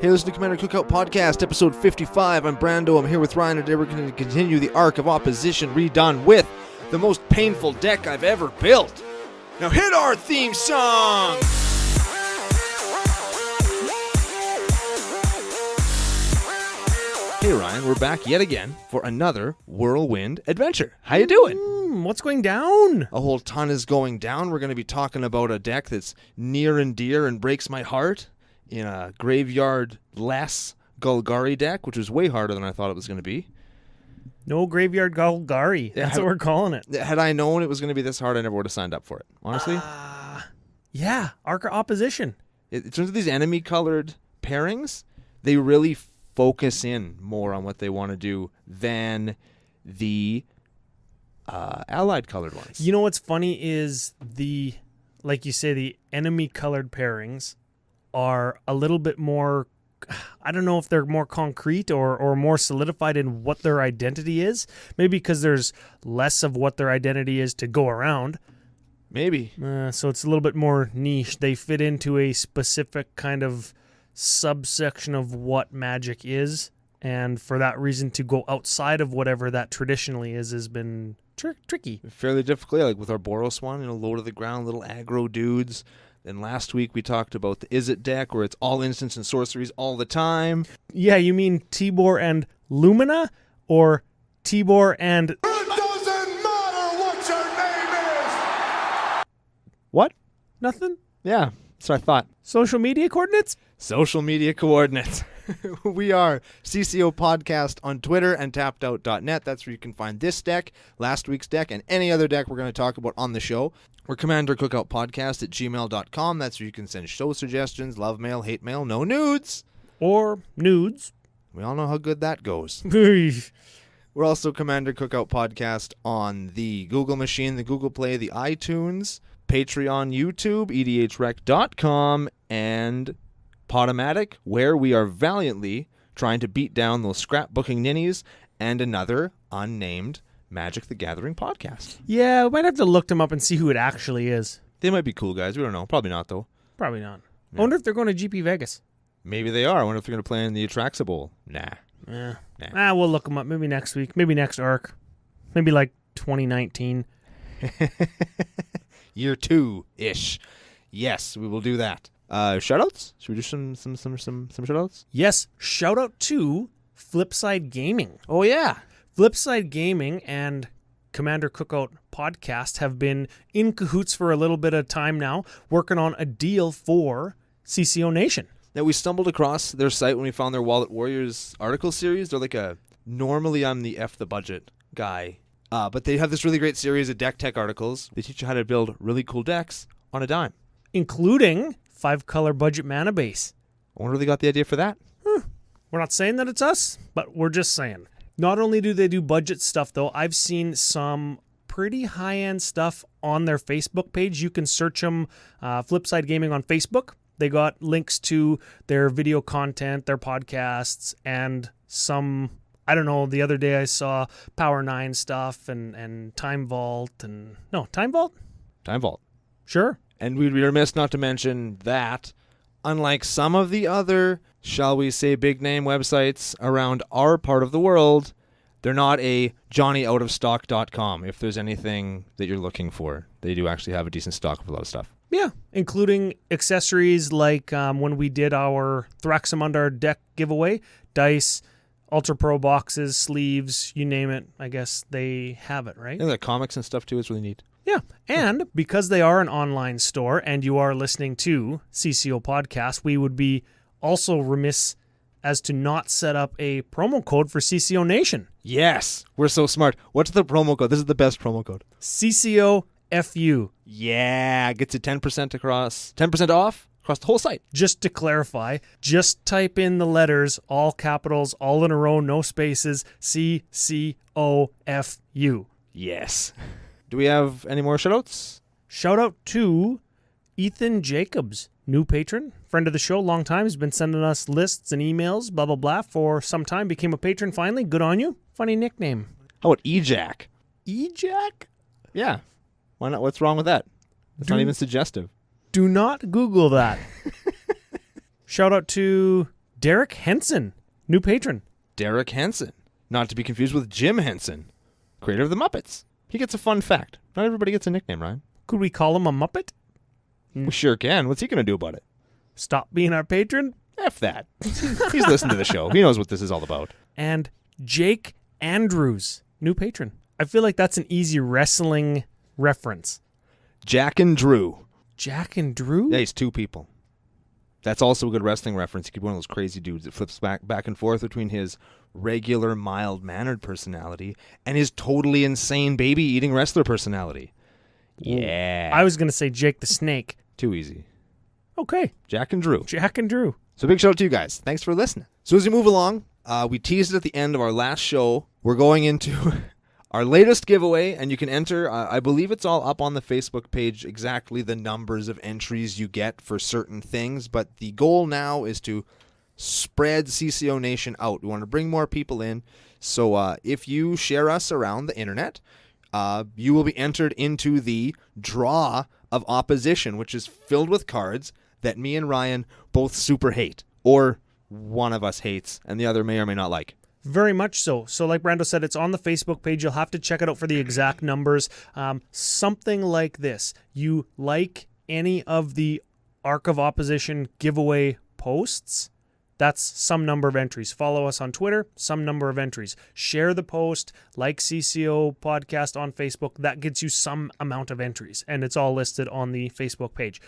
Hey, listen to Commander Cookout Podcast, episode 55. I'm Brando. I'm here with Ryan, and today we're going to continue the arc of opposition redone with the most painful deck I've ever built. Now hit our theme song! Hey Ryan, we're back yet again for another whirlwind adventure. How you doing? What's going down? A whole ton is going down. We're going to be talking about a deck that's near and dear and breaks my heart in a graveyard-less Golgari deck, which was way harder than I thought it was going to be. No-Graveyard Golgari. That's what we're calling it. Had I known it was going to be this hard, I never would have signed up for it, honestly. Yeah, Arc Opposition. In terms of these enemy-colored pairings, they really focus in more on what they want to do than the allied-colored ones. You know what's funny is like you say, the enemy-colored pairings are a little bit more, I don't know if they're more concrete or more solidified in what their identity is. Maybe because there's less of what their identity is to go around. Maybe. So it's a little bit more niche. They fit into a specific kind of subsection of what Magic is. And for that reason, to go outside of whatever that traditionally is has been tricky. Fairly difficult, like with our Boros one, low to the ground, little aggro dudes. Then last week we talked about the Is It deck, where it's all instants and sorceries all the time. Yeah, you mean Tibor and Lumina, or Tibor and... It doesn't matter what your name is! What? Nothing? Yeah, that's what I thought. Social media coordinates? Social media coordinates. We are CCO Podcast on Twitter and tappedout.net. That's where you can find this deck, last week's deck, and any other deck we're going to talk about on the show. We're Commander Cookout Podcast at gmail.com. That's where you can send show suggestions, love mail, hate mail, no nudes. Or nudes. We all know how good that goes. We're also Commander Cookout Podcast on the Google machine, the Google Play, the iTunes, Patreon, YouTube, edhrec.com, and Podomatic, where we are valiantly trying to beat down those scrapbooking ninnies and another unnamed Magic the Gathering podcast. Yeah, we might have to look them up and see who it actually is. They might be cool guys. We don't know. Probably not, though. Probably not. No. I wonder if they're going to GP Vegas. Maybe they are. I wonder if they're going to play in the Atraxa Bowl. Nah. We'll look them up. Maybe next week. Maybe next arc. Maybe like 2019. Year 2-ish. Yes, we will do that. Shoutouts? Should we do some shoutouts? Yes. Shout out to Flipside Gaming. Oh, yeah. Flipside Gaming and Commander Cookout Podcast have been in cahoots for a little bit of time now, working on a deal for CCONation. Now, we stumbled across their site when we found their Wallet Warriors article series. They're like normally I'm the F the budget guy, but they have this really great series of deck tech articles. They teach you how to build really cool decks on a dime. Including 5-color budget mana base. I wonder where they got the idea for that. We're not saying that it's us, but we're just saying. Not only do they do budget stuff, though, I've seen some pretty high-end stuff on their Facebook page. You can search them, Flipside Gaming on Facebook. They got links to their video content, their podcasts, and some, I don't know, the other day I saw Power 9 stuff and Time Vault and... No, Time Vault? Time Vault. Sure. And we'd be remiss not to mention that, unlike some of the other, shall we say, big-name websites around our part of the world, they're not a JohnnyOutOfStock.com, if there's anything that you're looking for. They do actually have a decent stock of a lot of stuff. Yeah, including accessories like when we did our Thraxamundar deck giveaway, dice, Ultra Pro boxes, sleeves, you name it. I guess they have it, right? And the comics and stuff, too. It's really neat. Yeah, and because they are an online store and you are listening to CCO Podcast, we would be also remiss as to not set up a promo code for CCONation. Yes, we're so smart. What's the promo code? This is the best promo code. CCOFU. Yeah, gets you 10% off across the whole site. Just to clarify, just type in the letters, all capitals, all in a row, no spaces, CCOFU. Yes. Do we have any more shoutouts? Shout out to Ethan Jacobs, new patron, friend of the show, long time. He's been sending us lists and emails, blah, blah, blah, for some time. Became a patron finally. Good on you. Funny nickname. How about EJack? EJack? Yeah. Why not? What's wrong with that? It's not even suggestive. Do not Google that. Shout out to Derek Henson, new patron. Derek Henson, not to be confused with Jim Henson, creator of the Muppets. He gets a fun fact. Not everybody gets a nickname, Ryan. Could we call him a Muppet? We sure can. What's he going to do about it? Stop being our patron? F that. He's listened to the show. He knows what this is all about. And Jake Andrews, new patron. I feel like that's an easy wrestling reference. Jack and Drew. Jack and Drew? Yeah, he's two people. That's also a good wrestling reference. He could be one of those crazy dudes that flips back and forth between his regular, mild-mannered personality and his totally insane baby-eating wrestler personality. Yeah. I was going to say Jake the Snake. Too easy. Okay. Jack and Drew. Jack and Drew. So big shout out to you guys. Thanks for listening. So as we move along, we teased it at the end of our last show. We're going into our latest giveaway, and you can enter. I believe it's all up on the Facebook page, exactly the numbers of entries you get for certain things. But the goal now is to spread CCONation out. We want to bring more people in. So if you share us around the internet, you will be entered into the draw of opposition, which is filled with cards that me and Ryan both super hate, or one of us hates, and the other may or may not like. Very much so. So like Brando said, it's on the Facebook page. You'll have to check it out for the exact numbers. Something like this. You like any of the Arc of Opposition giveaway posts, that's some number of entries. Follow us on Twitter, some number of entries. Share the post, like CCO Podcast on Facebook. That gets you some amount of entries, and it's all listed on the Facebook page.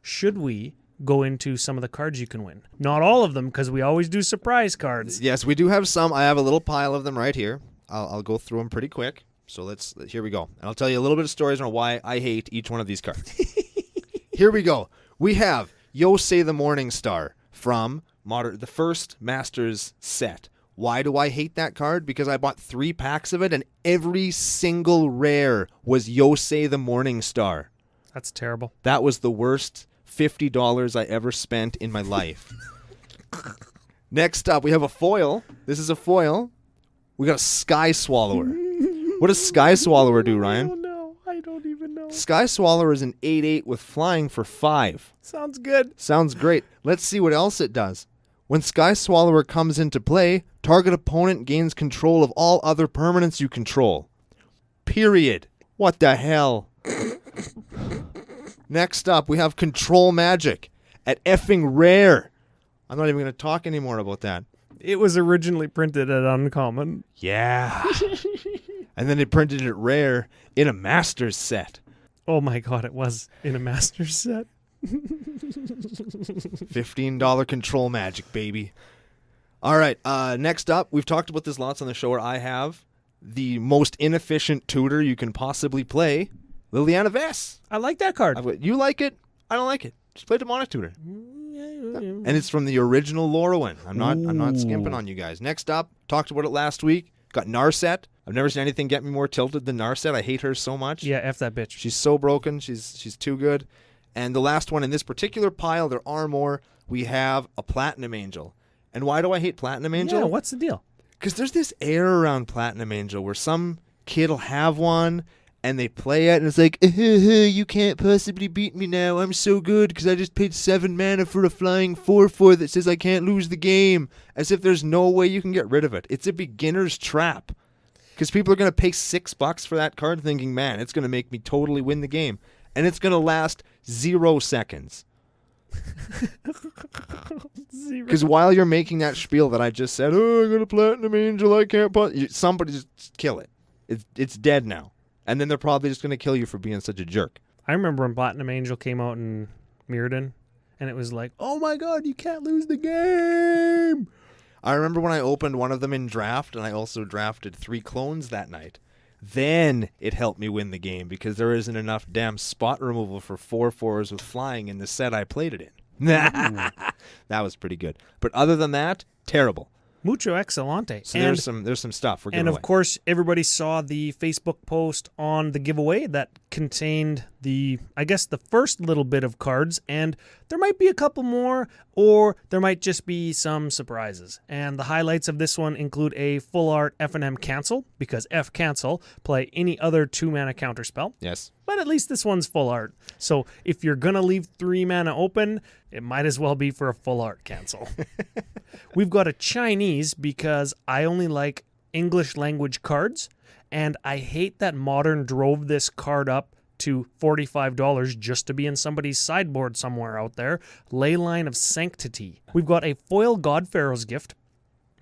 Should we go into some of the cards you can win? Not all of them, because we always do surprise cards. Yes, we do have some. I have a little pile of them right here. I'll go through them pretty quick. So here we go. And I'll tell you a little bit of stories on why I hate each one of these cards. Here we go. We have Yosei the Morning Star from the first Masters set. Why do I hate that card? Because I bought 3 packs of it, and every single rare was Yosei the Morning Star. That's terrible. That was the worst $50 I ever spent in my life. Next up, we have a foil. This is a foil. We got a Sky Swallower. What does Sky Swallower do, Ryan? Oh no, I don't even know. Sky Swallower is an 8/8 with flying for 5. Sounds good. Sounds great. Let's see what else it does. When Sky Swallower comes into play, target opponent gains control of all other permanents you control. Period. What the hell? Next up, we have Control Magic at effing rare. I'm not even going to talk anymore about that. It was originally printed at Uncommon. Yeah. And then they printed it rare in a Masters set. Oh my god, it was in a Masters set. $15 Control Magic, baby. All right, next up, we've talked about this lots on the show, where I have the most inefficient tutor you can possibly play, Liliana Vess. I like that card. You like it? I don't like it. Just play Demonic Tutor. And it's from the original Lorwyn. I'm not skimping on you guys. Next up, talked about it last week. Got Narset. I've never seen anything get me more tilted than Narset. I hate her so much. Yeah, F that bitch. She's so broken. She's too good. And the last one in this particular pile, there are more. We have a Platinum Angel. And why do I hate Platinum Angel? Yeah, what's the deal? Because there's this air around Platinum Angel where some kid will have one and they play it and it's like, you can't possibly beat me now. I'm so good because I just paid 7 mana for a flying 4/4 that says I can't lose the game. As if there's no way you can get rid of it. It's a beginner's trap. Because people are going to pay $6 for that card thinking, man, it's going to make me totally win the game. And it's going to last 0 seconds. Because while you're making that spiel that I just said, I got a Platinum Angel, I can't somebody just kill it. It's dead now. And then they're probably just going to kill you for being such a jerk. I remember when Platinum Angel came out in Mirrodin, and it was like, oh my god, you can't lose the game. I remember when I opened one of them in draft, and I also drafted 3 clones that night. Then it helped me win the game because there isn't enough damn spot removal for 4/4s with flying in the set I played it in. That was pretty good. But other than that, terrible. Mucho excelente. So there's some stuff we're giving And of away. course, everybody saw the Facebook post on the giveaway that contained the first little bit of cards, and there might be a couple more, or there might just be some surprises. And the highlights of this one include a full art F&M cancel, because F cancel, play any other 2-mana counterspell. Yes. But at least this one's full art. So if you're going to leave 3 mana open, it might as well be for a full art cancel. We've got a Chinese, because I only like English language cards, and I hate that Modern drove this card up to $45 just to be in somebody's sideboard somewhere out there. Leyline of Sanctity. We've got a foil Godpharaoh's Gift,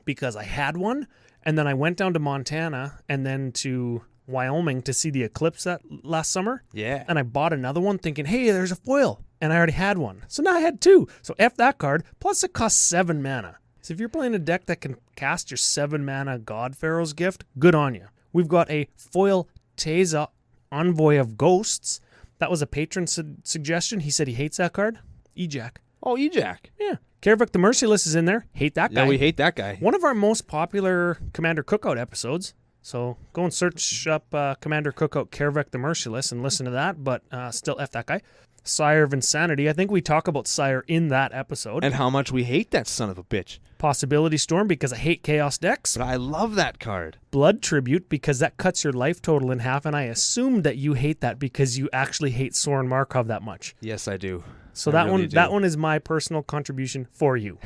because I had one, and then I went down to Montana and then to Wyoming to see the eclipse that last summer. Yeah. And I bought another one thinking, hey, there's a foil. And I already had one. So now I had 2. So F that card. Plus it costs 7 mana. So if you're playing a deck that can cast your 7 mana Godpharaoh's Gift, good on you. We've got a foil Teza, Envoy of Ghosts. That was a patron suggestion. He said he hates that card. Ejac. Oh, Ejac. Yeah. Karavik the Merciless is in there. Hate that guy. Yeah, we hate that guy. One of our most popular Commander Cookout episodes. So go and search up Commander Cookout Karavik the Merciless and listen to that, but still F that guy. Sire of Insanity. I think we talk about Sire in that episode. And how much we hate that son of a bitch. Possibility Storm, because I hate Chaos decks. But I love that card. Blood Tribute, because that cuts your life total in half, and I assume that you hate that because you actually hate Soren Markov that much. Yes, I do. So I that really one do. that one is my personal contribution for you.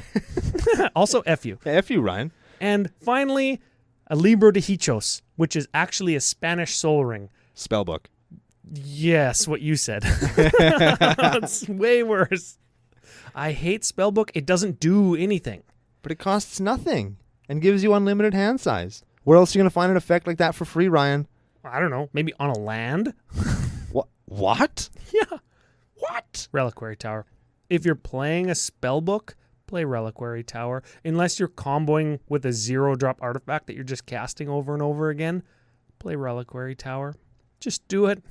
Also F you. Yeah, F you, Ryan. And finally, a Libro de Hichos, which is actually a Spanish Soul Ring. Spellbook. Yes, what you said. It's way worse. I hate Spellbook. It doesn't do anything. But it costs nothing and gives you unlimited hand size. Where else are you going to find an effect like that for free, Ryan? I don't know. Maybe on a land? What? Yeah. What? Reliquary Tower. If you're playing a Spellbook, play Reliquary Tower. Unless you're comboing with a 0-drop artifact that you're just casting over and over again, play Reliquary Tower. Just do it.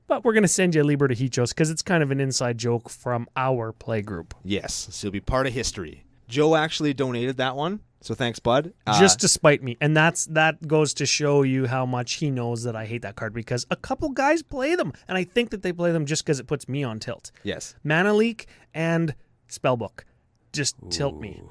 But we're going to send you a Libro de Hichos because it's kind of an inside joke from our play group. Yes, so it'll be part of history. Joe actually donated that one, so thanks, bud. Just to spite me. And that goes to show you how much he knows that I hate that card, because a couple guys play them, and I think that they play them just because it puts me on tilt. Yes. Mana Leak and Spellbook just tilt me.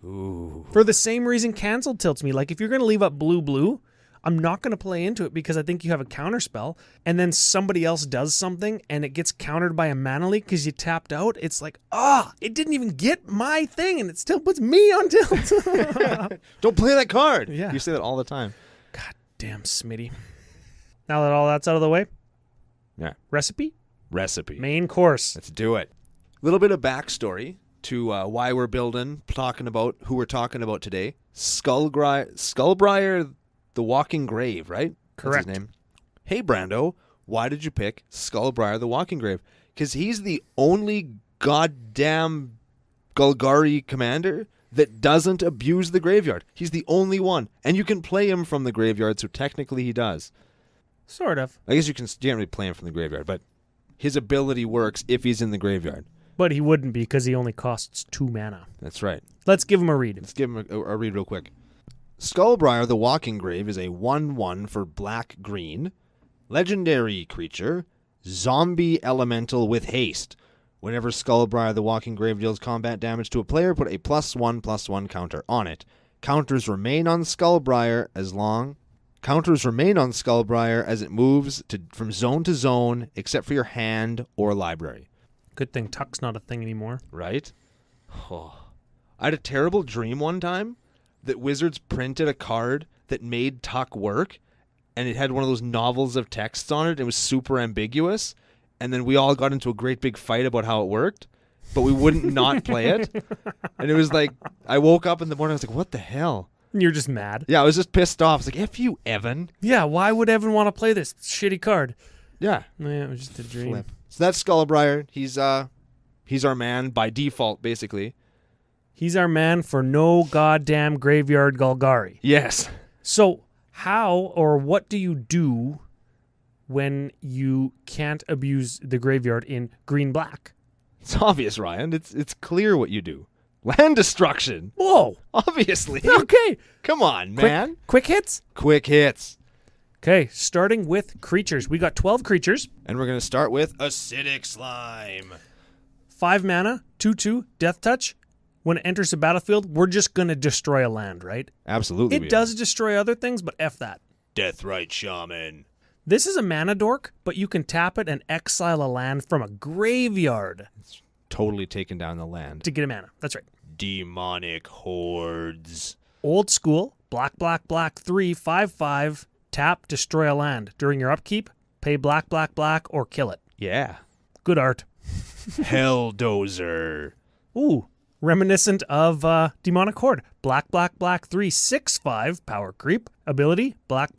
Ooh. For the same reason Cancel tilts me. Like, if you're going to leave up blue, I'm not going to play into it because I think you have a counter spell, and then somebody else does something and it gets countered by a Mana Leak because you tapped out. It's like, it didn't even get my thing and it still puts me on tilt. Don't play that card. Yeah. You say that all the time. God damn, Smitty. Now that all that's out of the way, Yeah. recipe, Main course. Let's do it. A little bit of backstory to why we're building, talking about who we're talking about today. SkullBriar, the Walking Grave, right? Correct. That's his name. Hey, Brando, why did you pick SkullBriar, the Walking Grave? Because he's the only goddamn Golgari commander that doesn't abuse the graveyard. He's the only one. And you can play him from the graveyard, so technically he does. Sort of. I guess you can't really play him from the graveyard, but his ability works if he's in the graveyard. But he wouldn't be because he only costs 2 mana. That's right. Let's give him a read. Let's give him a read real quick. SkullBriar, the Walking Grave, is a 1/1 for black-green. Legendary creature. Zombie elemental with haste. Whenever SkullBriar, the Walking Grave, deals combat damage to a player, put a +1/+1 counter on it. Counters remain on SkullBriar as it moves from zone to zone, except for your hand or library. Good thing Tuck's not a thing anymore. Right? Oh. I had a terrible dream one time that Wizards printed a card that made Tuck work, and it had one of those novels of texts on it. It was super ambiguous, and then we all got into a great big fight about how it worked, but we wouldn't not play it. And it was like, I woke up in the morning, I was like, what the hell? You're just mad. Yeah, I was just pissed off. I was like, F you, Evan. Yeah, why would Evan want to play this shitty card? Yeah. Yeah, it was just a dream. Flip. So that's SkullBriar. He's our man by default, basically. He's our man for no goddamn Graveyard Golgari. Yes. So how or what do you do when you can't abuse the graveyard in green-black? It's obvious, Ryan. It's clear what you do. Land destruction. Whoa. Obviously. Okay. Come on, man. Quick hits? Quick hits. Okay, starting with creatures. We got 12 creatures. And we're going to start with Acidic Slime. 5 mana, 2/2, Death Touch. When it enters the battlefield, we're just going to destroy a land, right? Absolutely. It does destroy other things, but F that. Deathrite Shaman. This is a mana dork, but you can tap it and exile a land from a graveyard It's totally taken down the land. to get a mana. That's right. Demonic Hordes. Old school, black, 3, 5/5, tap, destroy a land. During your upkeep, pay black, or kill it. Yeah. Good art. Helldozer. Ooh, reminiscent of Demonic Horde. Black, 3, 6/5, power creep. Ability, black,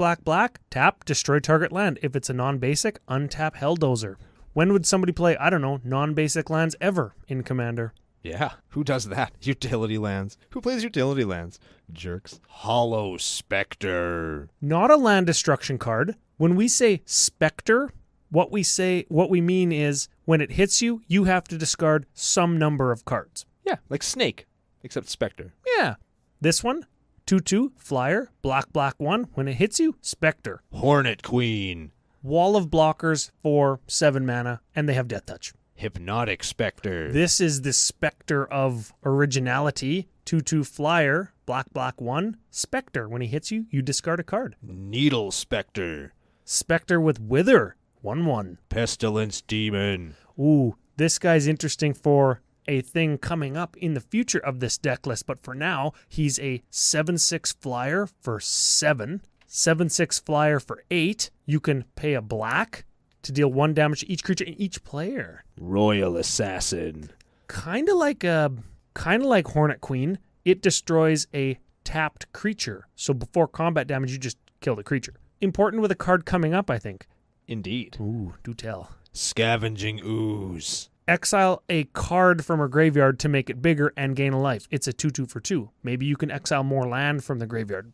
tap, destroy target land. If it's a non-basic, untap Helldozer. When would somebody play, I don't know, non-basic lands ever in Commander? Yeah. Who does that? Utility lands. Who plays utility lands? Jerks. Hollow Spectre. Not a land destruction card. When we say Spectre, what we mean is when it hits you, you have to discard some number of cards. Yeah, like Snake, except Spectre. Yeah. This one, 2/2, flyer, black, 1. When it hits you, Spectre. Hornet Queen. Wall of blockers for 7 mana, and they have Death Touch. Hypnotic Spectre. This is the Spectre of originality. 2/2, flyer, black, 1. Spectre. When he hits you, you discard a card. Needle Spectre. Spectre with Wither. 1/1. Pestilence Demon. Ooh, this guy's interesting for a thing coming up in the future of this deck list, but for now, he's a 7/6 flyer for 7, 7/6 flyer for 8. You can pay a black to deal 1 damage to each creature and each player. Royal Assassin. Kind of like Hornet Queen. It destroys a tapped creature. So before combat damage, you just kill the creature. Important with a card coming up, I think. Indeed. Ooh, do tell. Scavenging Ooze. Exile a card from a graveyard to make it bigger and gain a life. It's a 2/2 for 2. Maybe you can exile more land from the graveyard.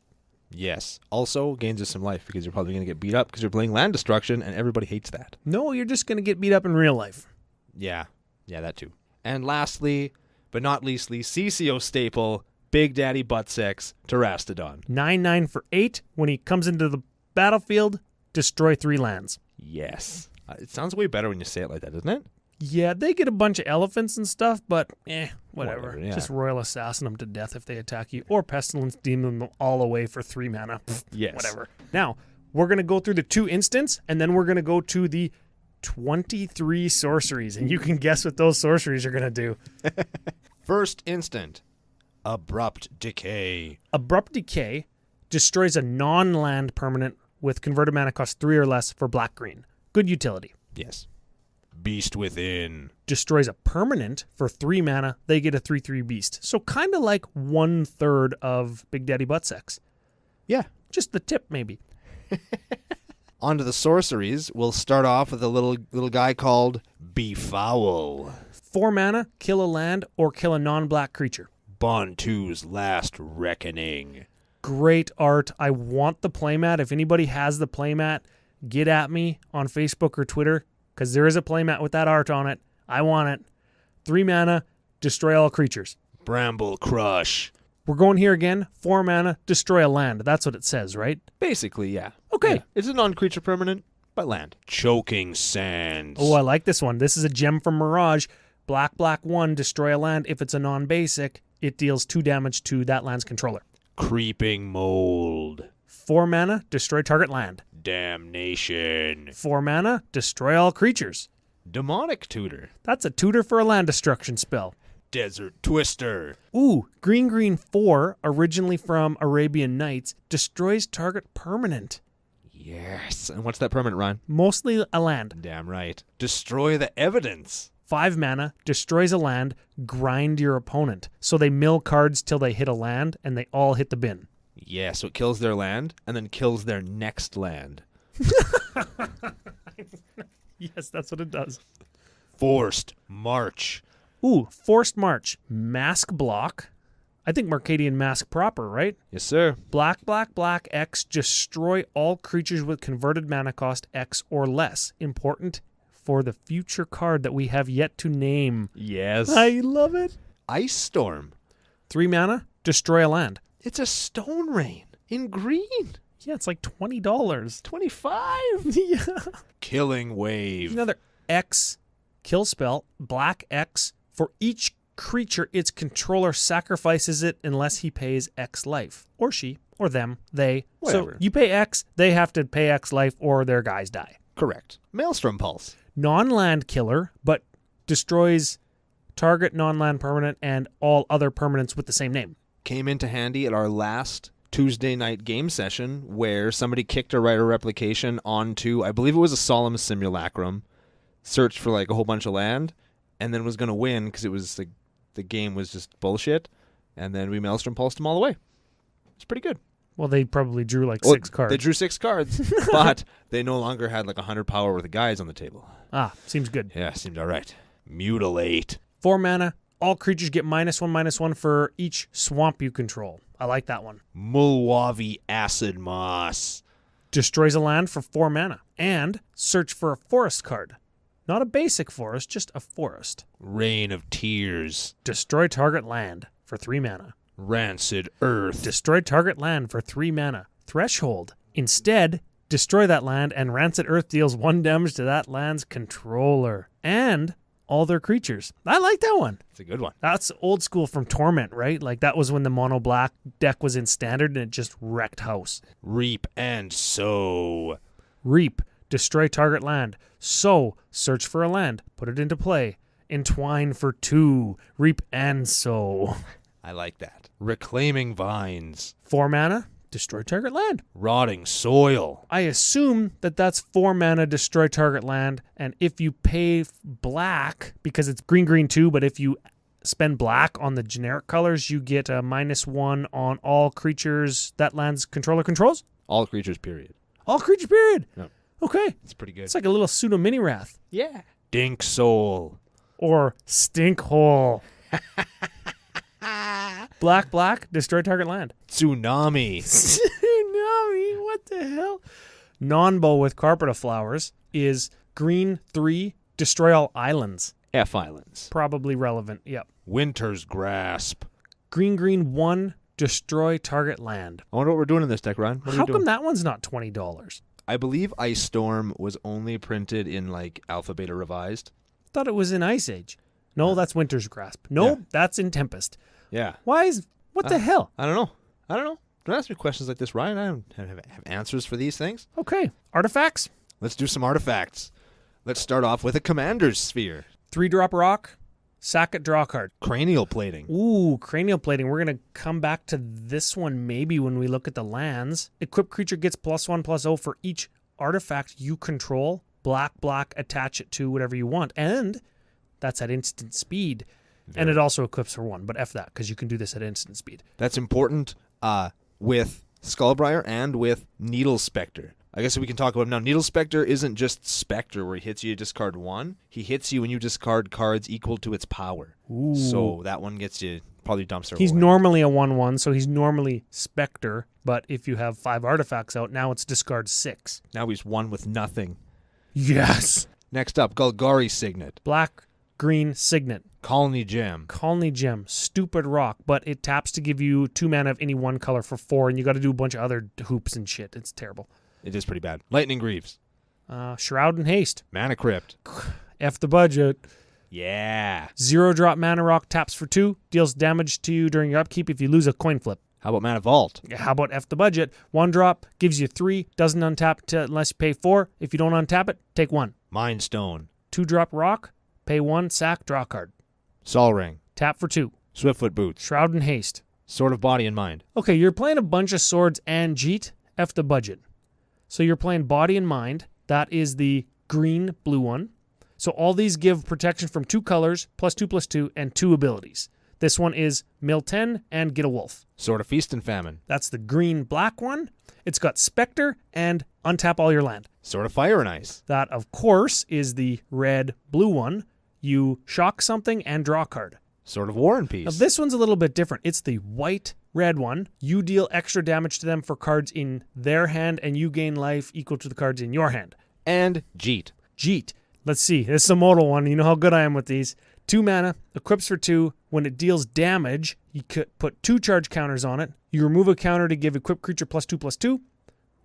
Yes. Also gains us some life because you're probably going to get beat up because you're playing land destruction and everybody hates that. No, you're just going to get beat up in real life. Yeah. Yeah, that too. And lastly, but not leastly, CCO staple, Big Daddy Buttsex, Terastodon. 9/9 for 8. When he comes into the battlefield, destroy 3 lands. Yes. It sounds way better when you say it like that, doesn't it? Yeah, they get a bunch of elephants and stuff, but whatever. Yeah. Just Royal Assassin them to death if they attack you, or Pestilence Demon them all away for 3 mana. Yes. Whatever. Now, we're going to go through the 2 instants, and then we're going to go to the 23 sorceries, and you can guess what those sorceries are going to do. First instant, Abrupt Decay. Abrupt Decay destroys a non-land permanent with converted mana cost 3 or less for black-green. Good utility. Yes. Beast Within. Destroys a permanent for 3 mana. They get a 3/3 beast. So kind of like 1/3 of Big Daddy Buttsex. Yeah. Just the tip, maybe. On to the sorceries. We'll start off with a little guy called Befoul. 4 mana, kill a land, or kill a non-black creature. Bontu's Last Reckoning. Great art. I want the playmat. If anybody has the playmat, get at me on Facebook or Twitter, because there is a playmat with that art on it. I want it. 3 mana, destroy all creatures. Bramble Crush. We're going here again. 4 mana, destroy a land. That's what it says, right? Basically, yeah. Okay. Yeah. It's a non-creature permanent, but land. Choking Sands. Oh, I like this one. This is a gem from Mirage. Black, 1, destroy a land. If it's a non-basic, it deals 2 damage to that land's controller. Creeping Mold. 4 mana, destroy target land. Damnation. 4 mana, destroy all creatures. Demonic Tutor. That's a tutor for a land destruction spell. Desert Twister. Ooh, green 4, originally from Arabian Nights, destroys target permanent. Yes. And what's that permanent, Ryan? Mostly a land. Damn right. Destroy the Evidence. 5 mana, destroys a land, grind your opponent. So they mill cards till they hit a land, and they all hit the bin. Yeah, so it kills their land and then kills their next land. Yes, that's what it does. Forced March. Ooh, Forced March. Mask block. I think Mercadian Mask proper, right? Yes, sir. Black, X, destroy all creatures with converted mana cost X or less. Important for the future card that we have yet to name. Yes. I love it. Ice Storm. 3 mana, destroy a land. It's a Stone Rain in green. Yeah, it's like $20. 25? Yeah. Killing Wave. Another X kill spell, black X. For each creature, its controller sacrifices it unless he pays X life. Or she, or them, they. Whatever. So you pay X, they have to pay X life, or their guys die. Correct. Maelstrom Pulse. Non-land killer, but destroys target non-land permanent and all other permanents with the same name. Came into handy at our last Tuesday night game session where somebody kicked a Rider Replication onto, I believe it was a Solemn Simulacrum, searched for like a whole bunch of land, and then was going to win because it was the game was just bullshit, and then we Maelstrom Pulsed them all the way. It's pretty good. Well, they probably drew like 6 cards. They drew 6 cards, but they no longer had like 100 power worth of guys on the table. Ah, seems good. Yeah, seemed all right. Mutilate. 4 mana. All creatures get -1/-1 for each swamp you control. I like that one. Mulwavi Acid Moss. Destroys a land for 4 mana. And search for a forest card. Not a basic forest, just a forest. Rain of Tears. Destroy target land for 3 mana. Rancid Earth. Destroy target land for 3 mana. Threshold. Instead, destroy that land and Rancid Earth deals 1 damage to that land's controller. And all their creatures. I like that one. It's a good one. That's old school from Torment, right? Like that was when the mono black deck was in standard and it just wrecked house. Reap and Sow. Reap. Destroy target land. Sow. Search for a land. Put it into play. Entwine for 2. Reap and sow. I like that. Reclaiming Vines. 4 mana. Destroy target land. Rotting Soil. I assume that that's 4 mana, destroy target land, and if you pay black, because it's green 2, but if you spend black on the generic colors, you get a -1 on all creatures that land's controller controls? All creatures, period. All creatures, period. Yep. Okay. It's pretty good. It's like a little pseudo mini Wrath. Yeah. Dink Soul. Or Stink Hole. Black, destroy target land. Tsunami. Tsunami, what the hell? Non-bow with Carpet of Flowers is green 3, destroy all islands. F Islands. Probably relevant, yep. Winter's Grasp. Green 1, destroy target land. I wonder what we're doing in this deck, Ryan. What are How we doing? come that one's not $20? I believe Ice Storm was only printed in like Alpha Beta Revised. Thought it was in Ice Age. No, that's Winter's Grasp. No, Yeah. that's in Tempest. Yeah. What the hell? I don't know. Don't ask me questions like this, Ryan. I don't have answers for these things. Okay, artifacts. Let's do some artifacts. Let's start off with a Commander's Sphere. 3-drop rock, sack it, draw a card. Cranial Plating. Ooh, cranial plating. We're going to come back to this one maybe when we look at the lands. Equipped creature gets +1/+0 for each artifact you control. Black, attach it to whatever you want. And that's at instant speed. And it also equips for 1, but F that, because you can do this at instant speed. That's important with SkullBriar and with Needle Spectre. I guess we can talk about him now. Needle Spectre isn't just Spectre where he hits you, discard 1. He hits you when you discard cards equal to its power. Ooh. So that one gets you probably dumpster. He's normally a 1/1, so he's normally Spectre, but if you have 5 artifacts out, now it's discard 6. Now he's 1 with nothing. Yes! Next up, Golgari Signet. Black, green, Signet. Colony Gem. Colony Gem, stupid rock, but it taps to give you 2 mana of any one color for 4, and you got to do a bunch of other hoops and shit. It's terrible. It is pretty bad. Lightning Greaves. Shroud and Haste. Mana Crypt. F the budget. Yeah. 0-drop mana rock, taps for 2, deals damage to you during your upkeep if you lose a coin flip. How about Mana Vault? How about F the budget? 1-drop, gives you 3, doesn't untap unless you pay 4. If you don't untap it, take 1. Mind Stone. 2-drop rock, pay 1, sack, draw a card. Sol Ring. Tap for 2. Swiftfoot Boots. Shroud and Haste. Sword of Body and Mind. Okay, you're playing a bunch of swords and Jeet. F the budget. So you're playing Body and Mind. That is the green-blue one. So all these give protection from 2 colors, +2/+2, and 2 abilities. This one is Mill 10 and Get a Wolf. Sword of Feast and Famine. That's the green-black one. It's got Spectre and untap all your land. Sword of Fire and Ice. That, of course, is the red-blue one. You shock something and draw a card. Sword of War and Peace. Now, this one's a little bit different. It's the white-red one. You deal extra damage to them for cards in their hand, and you gain life equal to the cards in your hand. And Jeet. Jeet. Let's see. This is a modal one. You know how good I am with these. 2 mana, equips for 2. When it deals damage, you could put 2 charge counters on it. You remove a counter to give equipped creature +2/+2.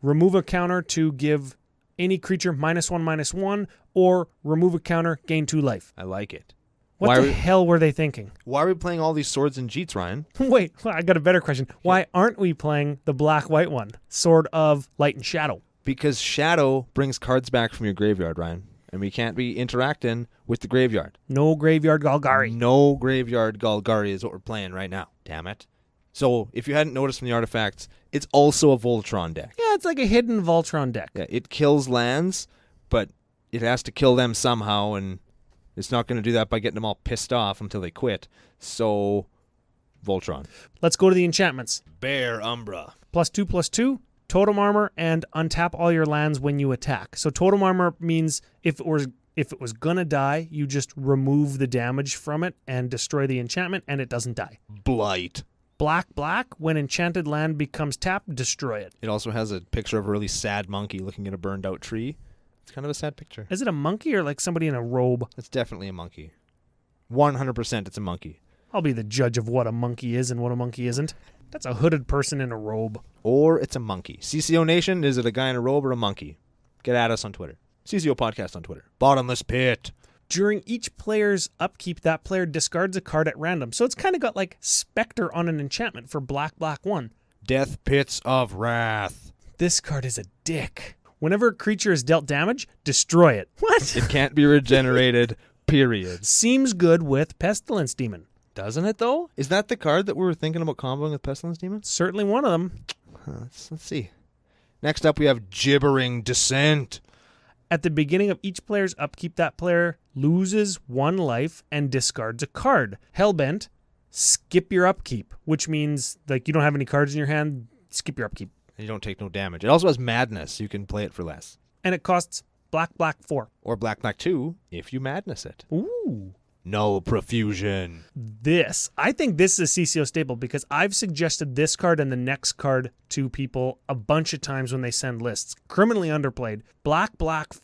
remove a counter to give any creature -1/-1, or remove a counter, gain 2 life. I like it. What the hell were they thinking? Why are we playing all these swords and jeets, Ryan? Wait, I got a better question. Why aren't we playing the black-white one? Sword of Light and Shadow. Because Shadow brings cards back from your graveyard, Ryan. And we can't be interacting with the graveyard. No-Graveyard Golgari. No-Graveyard Golgari is what we're playing right now. Damn it. So, if you hadn't noticed from the artifacts, it's also a Voltron deck. Yeah, it's like a hidden Voltron deck. Yeah, it kills lands, but it has to kill them somehow, and it's not going to do that by getting them all pissed off until they quit. So, Voltron. Let's go to the enchantments. Bear Umbra. +2/+2, totem armor, and untap all your lands when you attack. So totem armor means if it was gonna die, you just remove the damage from it and destroy the enchantment, and it doesn't die. Blight. Black, when enchanted land becomes tapped, destroy it. It also has a picture of a really sad monkey looking at a burned out tree. It's kind of a sad picture. Is it a monkey or like somebody in a robe? It's definitely a monkey. 100% it's a monkey. I'll be the judge of what a monkey is and what a monkey isn't. That's a hooded person in a robe. Or it's a monkey. CCONation, is it a guy in a robe or a monkey? Get at us on Twitter. CCO Podcast on Twitter. Bottomless Pit. During each player's upkeep, that player discards a card at random. So it's kind of got like Spectre on an enchantment for black 1. Death Pits of Wrath. This card is a dick. Whenever a creature is dealt damage, destroy it. What? It can't be regenerated, period. Seems good with Pestilence Demon. Doesn't it, though? Is that the card that we were thinking about comboing with Pestilence Demon? Certainly one of them. Let's see. Next up, we have Gibbering Descent. At the beginning of each player's upkeep, that player loses 1 life and discards a card. Hellbent, skip your upkeep, which means like you don't have any cards in your hand, skip your upkeep. And you don't take no damage. It also has Madness. You can play it for less. And it costs black 4. Or black 2 if you Madness it. Ooh. No Profusion. I think this is a CCO staple because I've suggested this card and the next card to people a bunch of times when they send lists. Criminally underplayed. Black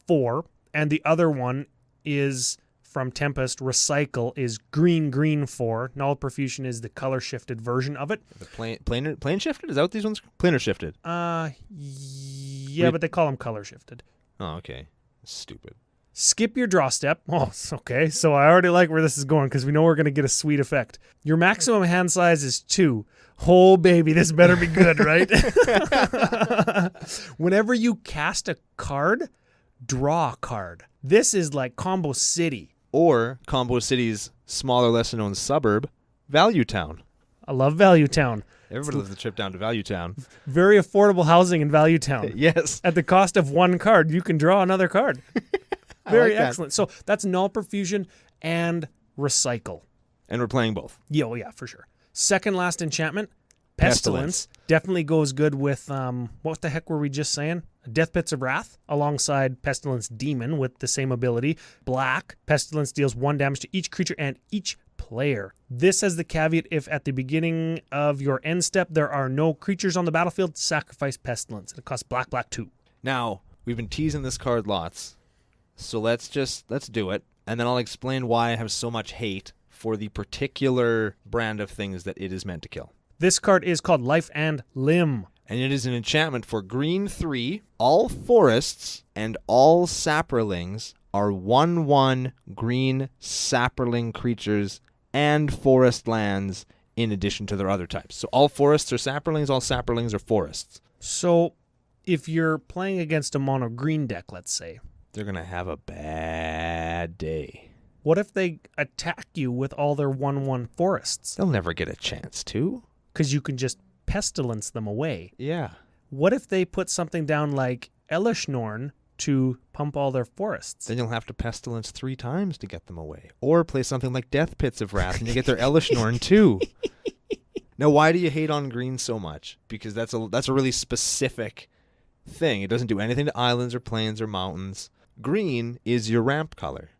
4, and the other one is from Tempest. Recycle is green 4. Null Profusion is the color shifted version of it. The plane shifted? Is that what these ones? Planar shifted. Yeah, but they call them color shifted. Oh, okay. Stupid. Skip your draw step. Oh, okay. So I already like where this is going because we know we're going to get a sweet effect. Your maximum hand size is 2. Oh, baby, this better be good, right? Whenever you cast a card, draw a card. This is like Combo City. Or Combo City's smaller, lesser-known suburb, Value Town. I love Value Town. Everybody loves the trip down to Value Town. Very affordable housing in Value Town. Yes. At the cost of 1 card, you can draw another card. Very like that. excellent. So that's Null Profusion and Recycle. And we're playing both. Yeah, for sure. Second last enchantment, Pestilence. Definitely goes good with, what the heck were we just saying? Death Pits of Wrath, alongside Pestilence Demon with the same ability. Black, Pestilence deals 1 damage to each creature and each player. This has the caveat, if at the beginning of your end step there are no creatures on the battlefield, sacrifice Pestilence. It costs black 2. Now, we've been teasing this card lots. So let's do it, and then I'll explain why I have so much hate for the particular brand of things that it is meant to kill. This card is called Life and Limb. And it is an enchantment for green 3. All forests and all saprolings are 1/1 green saproling creatures and forest lands in addition to their other types. So all forests are saprolings, all saprolings are forests. So if you're playing against a mono green deck, let's say, they're going to have a bad day. What if they attack you with all their 1/1 forests? They'll never get a chance to. Because you can just pestilence them away. Yeah. What if they put something down like Elishnorn to pump all their forests? Then you'll have to pestilence 3 times to get them away. Or play something like Death Pits of Wrath and you get their Elishnorn too. Now, why do you hate on green so much? Because that's a really specific thing. It doesn't do anything to islands or plains or mountains. Green is your ramp color.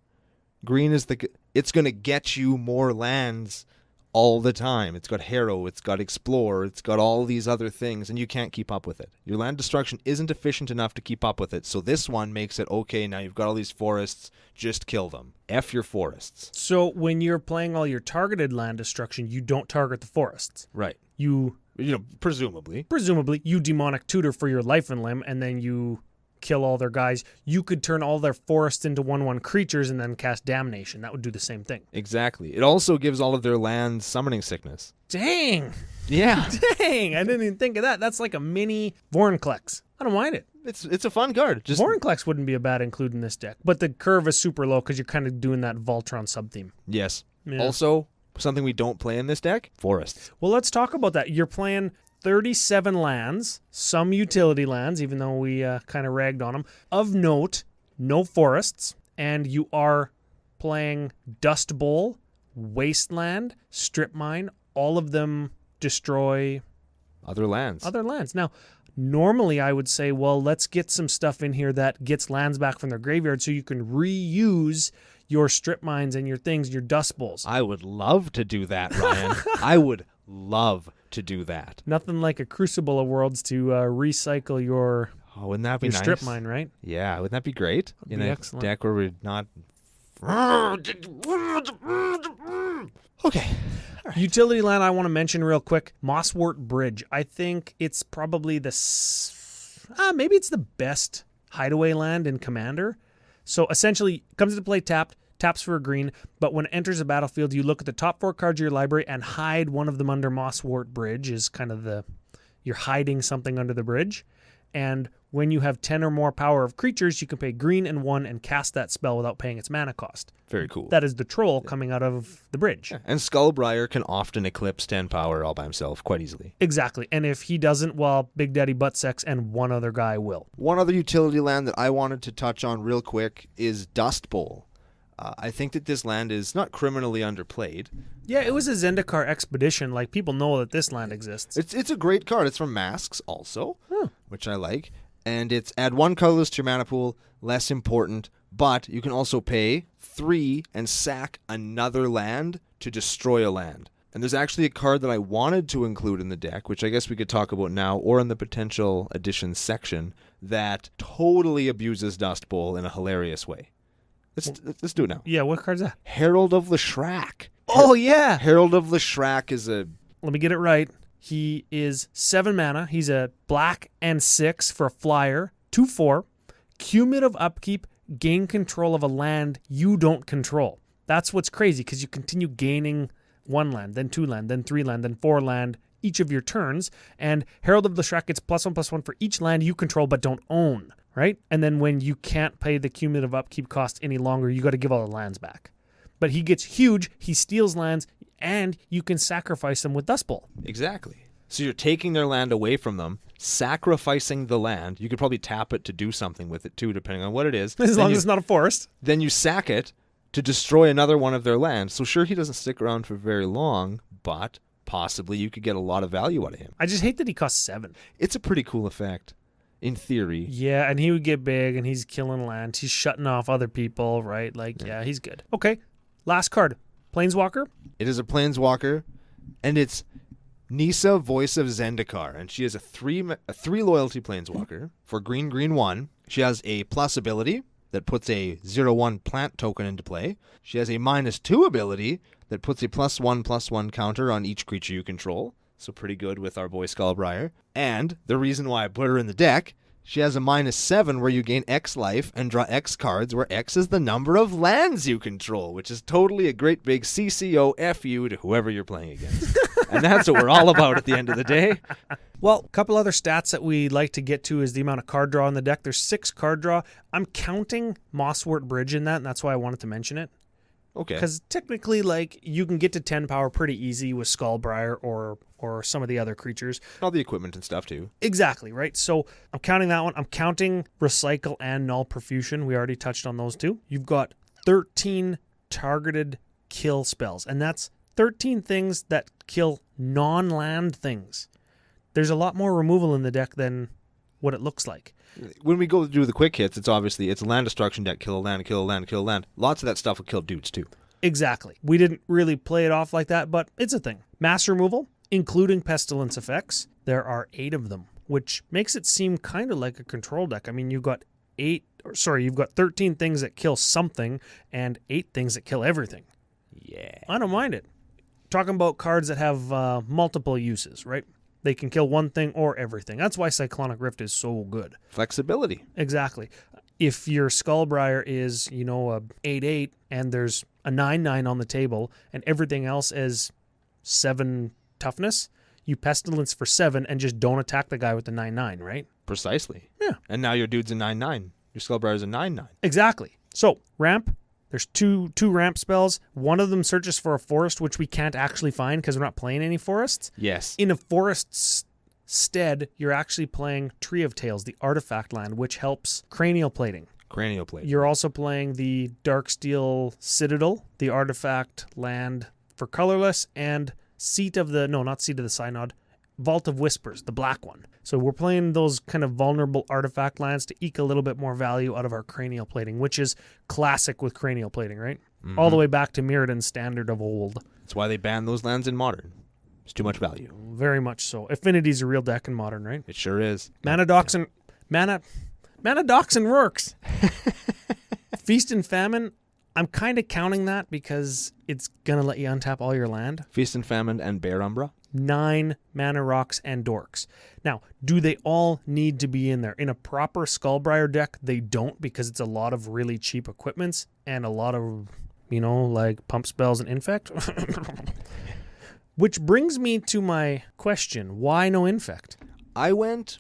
Green is it's going to get you more lands all the time. It's got Harrow, it's got Explore, it's got all these other things, and you can't keep up with it. Your land destruction isn't efficient enough to keep up with it, so this one makes it, okay, now you've got all these forests, just kill them. F your forests. So when you're playing all your targeted land destruction, you don't target the forests. Right. You Presumably. Presumably, you demonic tutor for your life and limb, and then you kill all their guys. You could turn all their forests into 1/1 creatures and then cast Damnation. That would do the same thing. Exactly. It also gives all of their lands summoning sickness. Dang. Yeah. Dang. I didn't even think of that. That's like a mini Vorinclex. I don't mind it. It's a fun card. Just Vorinclex wouldn't be a bad include in this deck, but the curve is super low because you're kind of doing that Voltron sub-theme. Yes. Yeah. Also, something we don't play in this deck, forests. Well, let's talk about that. You're playing 37 lands, some utility lands, even though we kind of ragged on them. Of note, no forests, and you are playing Dust Bowl, Wasteland, Strip Mine. All of them destroy Other lands. Now, normally I would say, well, let's get some stuff in here that gets lands back from their graveyard so you can reuse your Strip Mines and your things, your Dust Bowls. I would love to do that, Ryan. I would love to do that. Nothing like a Crucible of Worlds to recycle your, Oh, wouldn't that be nice? Strip Mine, right? Yeah, wouldn't that be great? That'd be excellent. Deck where we're not... Okay. Utility land I want to mention real quick, Mosswort Bridge. I think it's probably maybe it's the best hideaway land in Commander. So essentially, comes into play taps for a green, but when it enters the battlefield, you look at the top 4 cards of your library and hide one of them under Mosswort Bridge is kind of you're hiding something under the bridge. And when you have 10 or more power of creatures, you can pay green and 1 and cast that spell without paying its mana cost. Very cool. That is the troll coming out of the bridge. Yeah. And SkullBriar can often eclipse 10 power all by himself quite easily. Exactly. And if he doesn't, well, Big Daddy Buttsex and one other guy will. One other utility land that I wanted to touch on real quick is Dust Bowl. I think that this land is not criminally underplayed. Yeah, it was a Zendikar expedition. Like, people know that this land exists. It's a great card. It's from Masks also, which I like. And it's add 1 colorless to your mana pool, less important, but you can also pay 3 and sack another land to destroy a land. And there's actually a card that I wanted to include in the deck, which I guess we could talk about now, or in the potential additions section, that totally abuses Dust Bowl in a hilarious way. Let's do it now. Yeah, what card's that? Herald of Leshrac. Oh, yeah. Herald of Leshrac is a... Let me get it right. He is 7 mana. He's a black and 6 for a flyer. 2/4. Cumulative upkeep, gain control of a land you don't control. That's what's crazy, because you continue gaining 1 land, then 2 land, then 3 land, then 4 land each of your turns. And Herald of Leshrac gets +1/+1 for each land you control but don't own. Right? And then when you can't pay the cumulative upkeep cost any longer, you got to give all the lands back. But he gets huge, he steals lands, and you can sacrifice them with Dust Bowl. Exactly. So you're taking their land away from them, sacrificing the land. You could probably tap it to do something with it too, depending on what it is. As long as it's not a forest. Then you sack it to destroy another one of their lands. So sure, he doesn't stick around for very long, but possibly you could get a lot of value out of him. I just hate that he costs 7. It's a pretty cool effect. In theory. Yeah, and he would get big, and he's killing land. He's shutting off other people, right? Like, yeah, he's good. Okay, last card. Planeswalker. It is a Planeswalker, and it's Nissa, Voice of Zendikar, and she is a 3 loyalty Planeswalker for green, 1. She has a plus ability that puts a 0/1 plant token into play. She has a -2 ability that puts a +1/+1 counter on each creature you control. So pretty good with our boy SkullBriar. And the reason why I put her in the deck, she has a -7 where you gain X life and draw X cards, where X is the number of lands you control, which is totally a great big CCOFU to whoever you're playing against. And that's what we're all about at the end of the day. Well, a couple other stats that we like to get to is the amount of card draw in the deck. There's 6 card draw. I'm counting Mosswort Bridge in that, and that's why I wanted to mention it. Okay. Because technically, like, you can get to 10 power pretty easy with SkullBriar or some of the other creatures. All the equipment and stuff, too. Exactly, right? So I'm counting that one. I'm counting Recycle and Null Profusion. We already touched on those two. You've got 13 targeted kill spells, and that's 13 things that kill non-land things. There's a lot more removal in the deck than what it looks like. When we go to do the quick hits, it's a land destruction deck. Kill a land, kill a land, kill a land. Lots of that stuff will kill dudes, too. Exactly. We didn't really play it off like that, but it's a thing. Mass removal, including pestilence effects. There are 8 of them, which makes it seem kind of like a control deck. I mean, you've got 13 things that kill something and 8 things that kill everything. Yeah. I don't mind it. Talking about cards that have multiple uses, right? They can kill one thing or everything. That's why Cyclonic Rift is so good. Flexibility. Exactly. If your SkullBriar is, a 8/8 and there's a 9/9 on the table and everything else is 7 toughness, you Pestilence for 7 and just don't attack the guy with the 9/9, right? Precisely. Yeah. And now your dude's a 9/9. Your SkullBriar is a 9/9. Exactly. So, ramp. There's two ramp spells. One of them searches for a forest, which we can't actually find because we're not playing any forests. Yes. In a forest's stead, you're actually playing Tree of Tales, the artifact land, which helps cranial plating. Cranial plate. You're also playing the Darksteel Citadel, the artifact land for colorless, and not Seat of the Synod, Vault of Whispers, the black one. So we're playing those kind of vulnerable artifact lands to eke a little bit more value out of our cranial plating, which is classic with cranial plating, right? Mm-hmm. All the way back to Mirrodin's standard of old. That's why they banned those lands in Modern. It's too much value. Very much so. Affinity's a real deck in Modern, right? It sure is. Mana Doxin works. Feast and Famine, I'm kind of counting that because it's going to let you untap all your land. Feast and Famine and Bear Umbra. 9 Mana Rocks and Dorks. Now, do they all need to be in there? In a proper SkullBriar deck, they don't, because it's a lot of really cheap equipments and a lot of, like pump spells and infect. Which brings me to my question. Why no infect? I went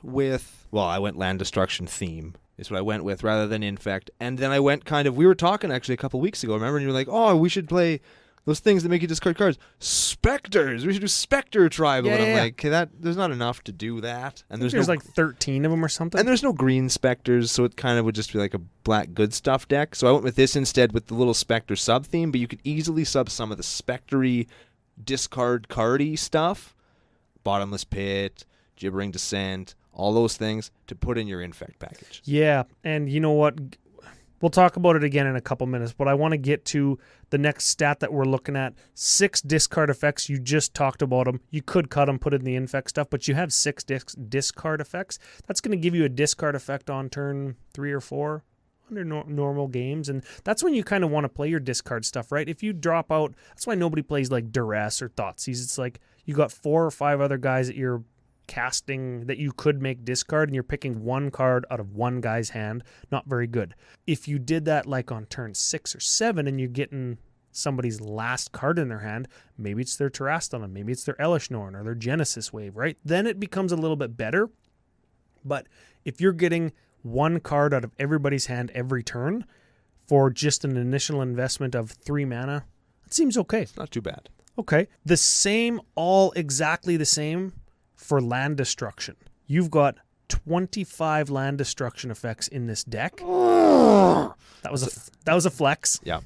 land destruction theme is what I went with rather than infect. And then I went we were talking actually a couple weeks ago, remember? And you were like, oh, we should play those things that make you discard cards. Specters. We should do Spectre Tribal. And I'm like, okay, there's not enough to do that. And there's like 13 of them or something. And there's no green Specters, so it kind of would just be like a black good stuff deck. So I went with this instead with the little Spectre sub-theme, but you could easily sub some of the Spectre-y, discard cardy stuff. Bottomless Pit, Gibbering Descent, all those things to put in your infect package. Yeah, and you know what? We'll talk about it again in a couple minutes, but I want to get to the next stat that we're looking at. 6 discard effects. You just talked about them. You could cut them, put it in the infect stuff, but you have 6 discard effects. That's going to give you a discard effect on turn 3 or 4 under normal games, and that's when you kind of want to play your discard stuff, right? If you drop out, that's why nobody plays like Duress or Thoughtseize. It's like you got 4 or 5 other guys that you're casting that you could make discard, and you're picking one card out of one guy's hand. Not very good. If you did that like on turn 6 or 7 and you're getting somebody's last card in their hand, maybe it's their Terrastalon, maybe it's their Elish Norn or their Genesis Wave, right? Then it becomes a little bit better. But if you're getting one card out of everybody's hand every turn for just an initial investment of 3 mana, it seems okay. It's not too bad. Okay. The same, all exactly the same for land destruction. You've got 25 land destruction effects in this deck. That was a flex. Yeah.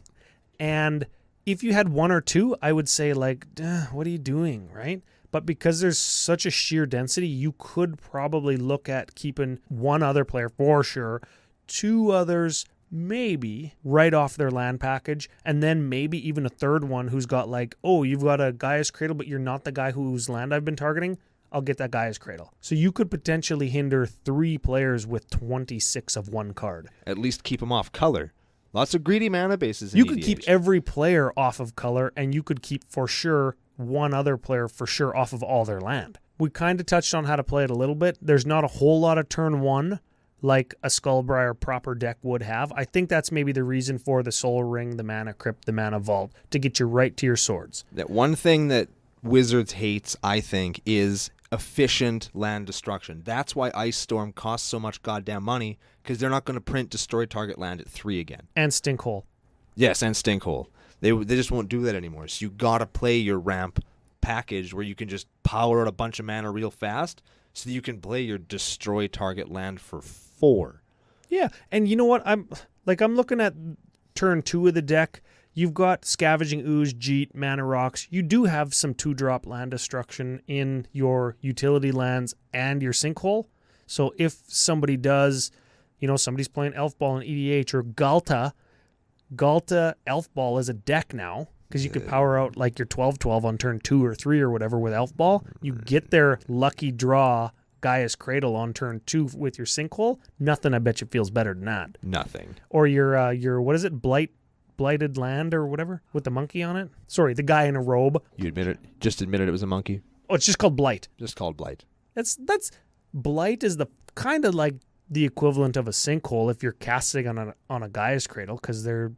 And if you had 1 or 2, I would say like, what are you doing, right? But because there's such a sheer density, you could probably look at keeping 1 other player for sure, 2 others maybe right off their land package, and then maybe even a 3rd one who's got like, oh, you've got a Gaia's Cradle, but you're not the guy whose land I've been targeting. I'll get that Gaia's Cradle. So you could potentially hinder 3 players with 26 of 1 card. At least keep them off color. Lots of greedy mana bases in You could EDH. keep every player off of color, and you could keep for sure 1 other player for sure off of all their land. We kind of touched on how to play it a little bit. There's not a whole lot of turn 1 like a SkullBriar proper deck would have. I think that's maybe the reason for the Soul Ring, the Mana Crypt, the Mana Vault, to get you right to your swords. That one thing that Wizards hates, I think, is efficient land destruction. That's why Ice Storm costs so much goddamn money, because they're not going to print destroy target land at 3 again. And Stinkhole. Yes, and Stinkhole. They just won't do that anymore. So you got to play your ramp package where you can just power out a bunch of mana real fast so that you can play your destroy target land for 4. Yeah, and you know what? I'm looking at turn 2 of the deck. You've got Scavenging Ooze, Jeet, Mana Rocks. You do have some 2-drop land destruction in your utility lands and your Sinkhole. So if somebody does, somebody's playing Elf Ball in EDH or Galta Elf Ball is a deck now, because you could power out like your 12/12 on turn 2 or 3 or whatever with Elf Ball. You get their lucky draw Gaia's Cradle on turn 2 with your Sinkhole. Nothing, I bet you, feels better than that. Nothing. Or your what is it, Blighted Land or whatever with the monkey on it. Sorry, the guy in a robe. You just admitted it was a monkey. Oh, it's just called Blight. Just called Blight. That's Blight is the kind of like the equivalent of a sinkhole if you're casting on a Gaia's Cradle, because they're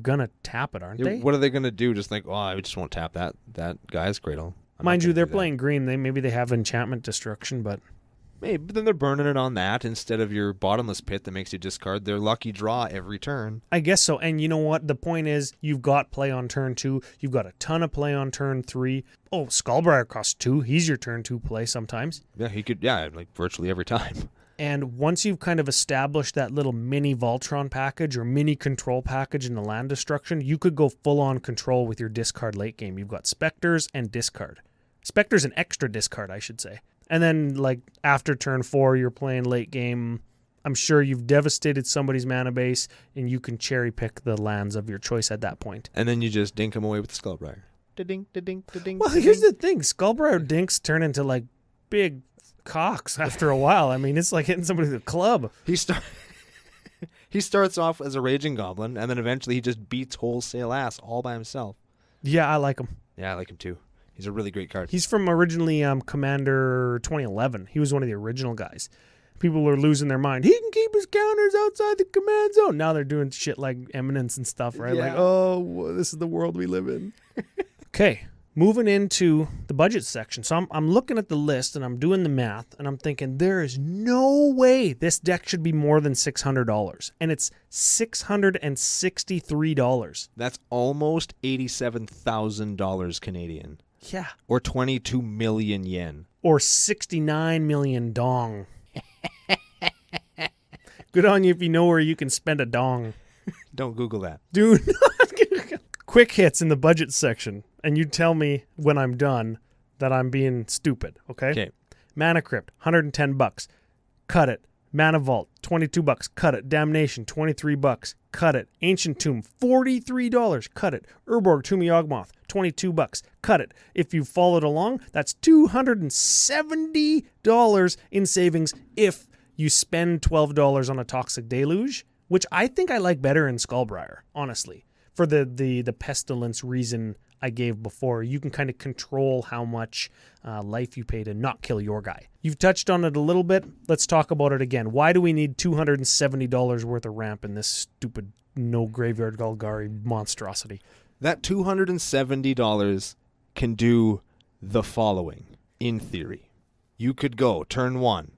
gonna tap it, aren't they? What are they gonna do? Just like, I just won't tap that Gaia's Cradle. Mind you, they're playing green. Maybe they have enchantment destruction, but maybe. But then they're burning it on that instead of your bottomless pit that makes you discard their lucky draw every turn. I guess so. And you know what? The point is, you've got play on turn 2. You've got a ton of play on turn 3. Oh, SkullBriar costs 2. He's your turn 2 play sometimes. Yeah, he could. Yeah, like virtually every time. And once you've kind of established that little mini Voltron package or mini control package in the land destruction, you could go full-on control with your discard late game. You've got Spectres and discard. Spectres and extra discard, I should say. And then, like, after turn 4, you're playing late game. I'm sure you've devastated somebody's mana base, and you can cherry-pick the lands of your choice at that point. And then you just dink them away with the SkullBriar. Da-ding, da-ding, da-ding. Well, here's the thing. SkullBriar dinks turn into, like, big cocks after a while. I mean, it's like hitting somebody with a club. He starts off as a Raging Goblin, and then eventually he just beats wholesale ass all by himself. Yeah, I like him. Yeah, I like him too. He's a really great card. He's from originally Commander 2011. He was one of the original guys. People were losing their mind. He can keep his counters outside the command zone. Now they're doing shit like Eminence and stuff, right? Yeah. Like, oh, this is the world we live in. Okay, moving into the budget section. So I'm looking at the list and I'm doing the math and I'm thinking there is no way this deck should be more than $600. And it's $663. That's almost $87,000 Canadian. Yeah. Or 22 million yen. Or 69 million dong. Good on you if you know where you can spend a dong. Don't Google that. Dude. Quick hits in the budget section. And you tell me when I'm done that I'm being stupid, okay? Okay. Mana Crypt, $110. Cut it. Mana Vault, $22. Cut it. Damnation, $23. Cut it. Ancient Tomb, $43. Cut it. Urborg, Tomb of Yawgmoth, $22. Cut it. If you followed along, that's $270 in savings if you spend $12 on a Toxic Deluge, which I think I like better in SkullBriar, honestly. For the pestilence reason I gave before, you can kind of control how much life you pay to not kill your guy. You've touched on it a little bit. Let's talk about it again. Why do we need $270 worth of ramp in this stupid No-Graveyard Golgari monstrosity? That $270 can do the following, in theory. You could go turn 1,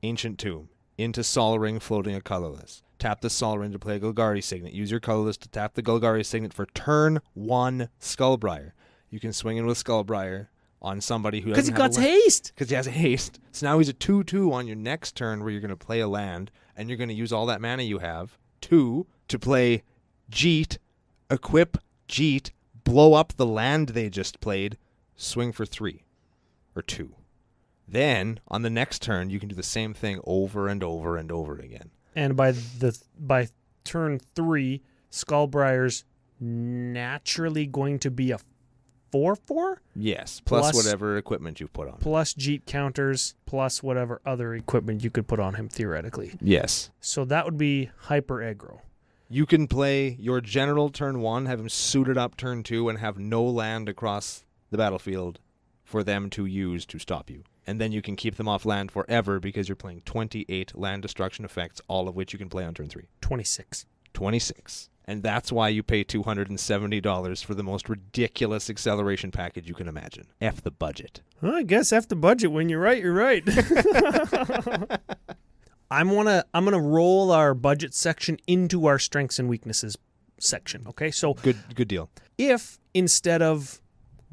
Ancient Tomb, into Sol Ring, floating a colorless. Tap the Sol Ring to play a Golgari Signet. Use your colorless to tap the Golgari Signet for turn 1 SkullBriar. You can swing in with SkullBriar on somebody who doesn't have Because he got haste. Because he has a haste. So now he's a 2/2 on your next turn where you're going to play a land, and you're going to use all that mana you have to play Jeet, equip Jeet, blow up the land they just played, swing for 3 or 2. Then on the next turn, you can do the same thing over and over and over again. And by turn 3, SkullBriar's naturally going to be a 4/4? Yes, plus whatever equipment you put on him. Plus Jeet counters, plus whatever other equipment you could put on him, theoretically. Yes. So that would be hyper aggro. You can play your general turn 1, have him suited up turn 2, and have no land across the battlefield for them to use to stop you. And then you can keep them off land forever because you're playing 28 land destruction effects, all of which you can play on turn 3. 26. And that's why you pay $270 for the most ridiculous acceleration package you can imagine. F the budget. Well, I guess F the budget. When you're right, you're right. I'm gonna roll our budget section into our strengths and weaknesses section. Okay, so good deal. If instead of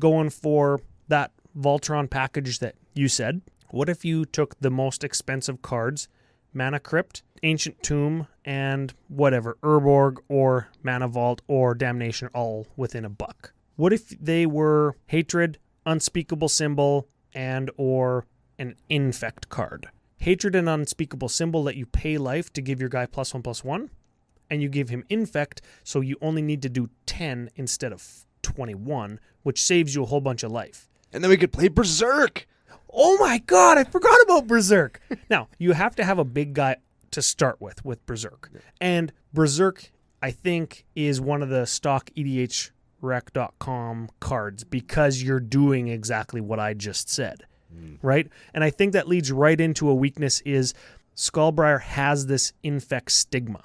going for that Voltron package that you said, what if you took the most expensive cards, Mana Crypt, Ancient Tomb, and whatever, Urborg or Mana Vault or Damnation all within $1? What if they were Hatred, Unspeakable Symbol, and or an Infect card? Hatred and Unspeakable Symbol let you pay life to give your guy +1/+1, and you give him Infect, so you only need to do 10 instead of 21, which saves you a whole bunch of life. And then we could play Berserk. Oh my god, I forgot about Berserk. Now, you have to have a big guy to start with Berserk. And Berserk, I think, is one of the stock EDHREC.com cards because you're doing exactly what I just said. right? And I think that leads right into a weakness is SkullBriar has this infect stigma,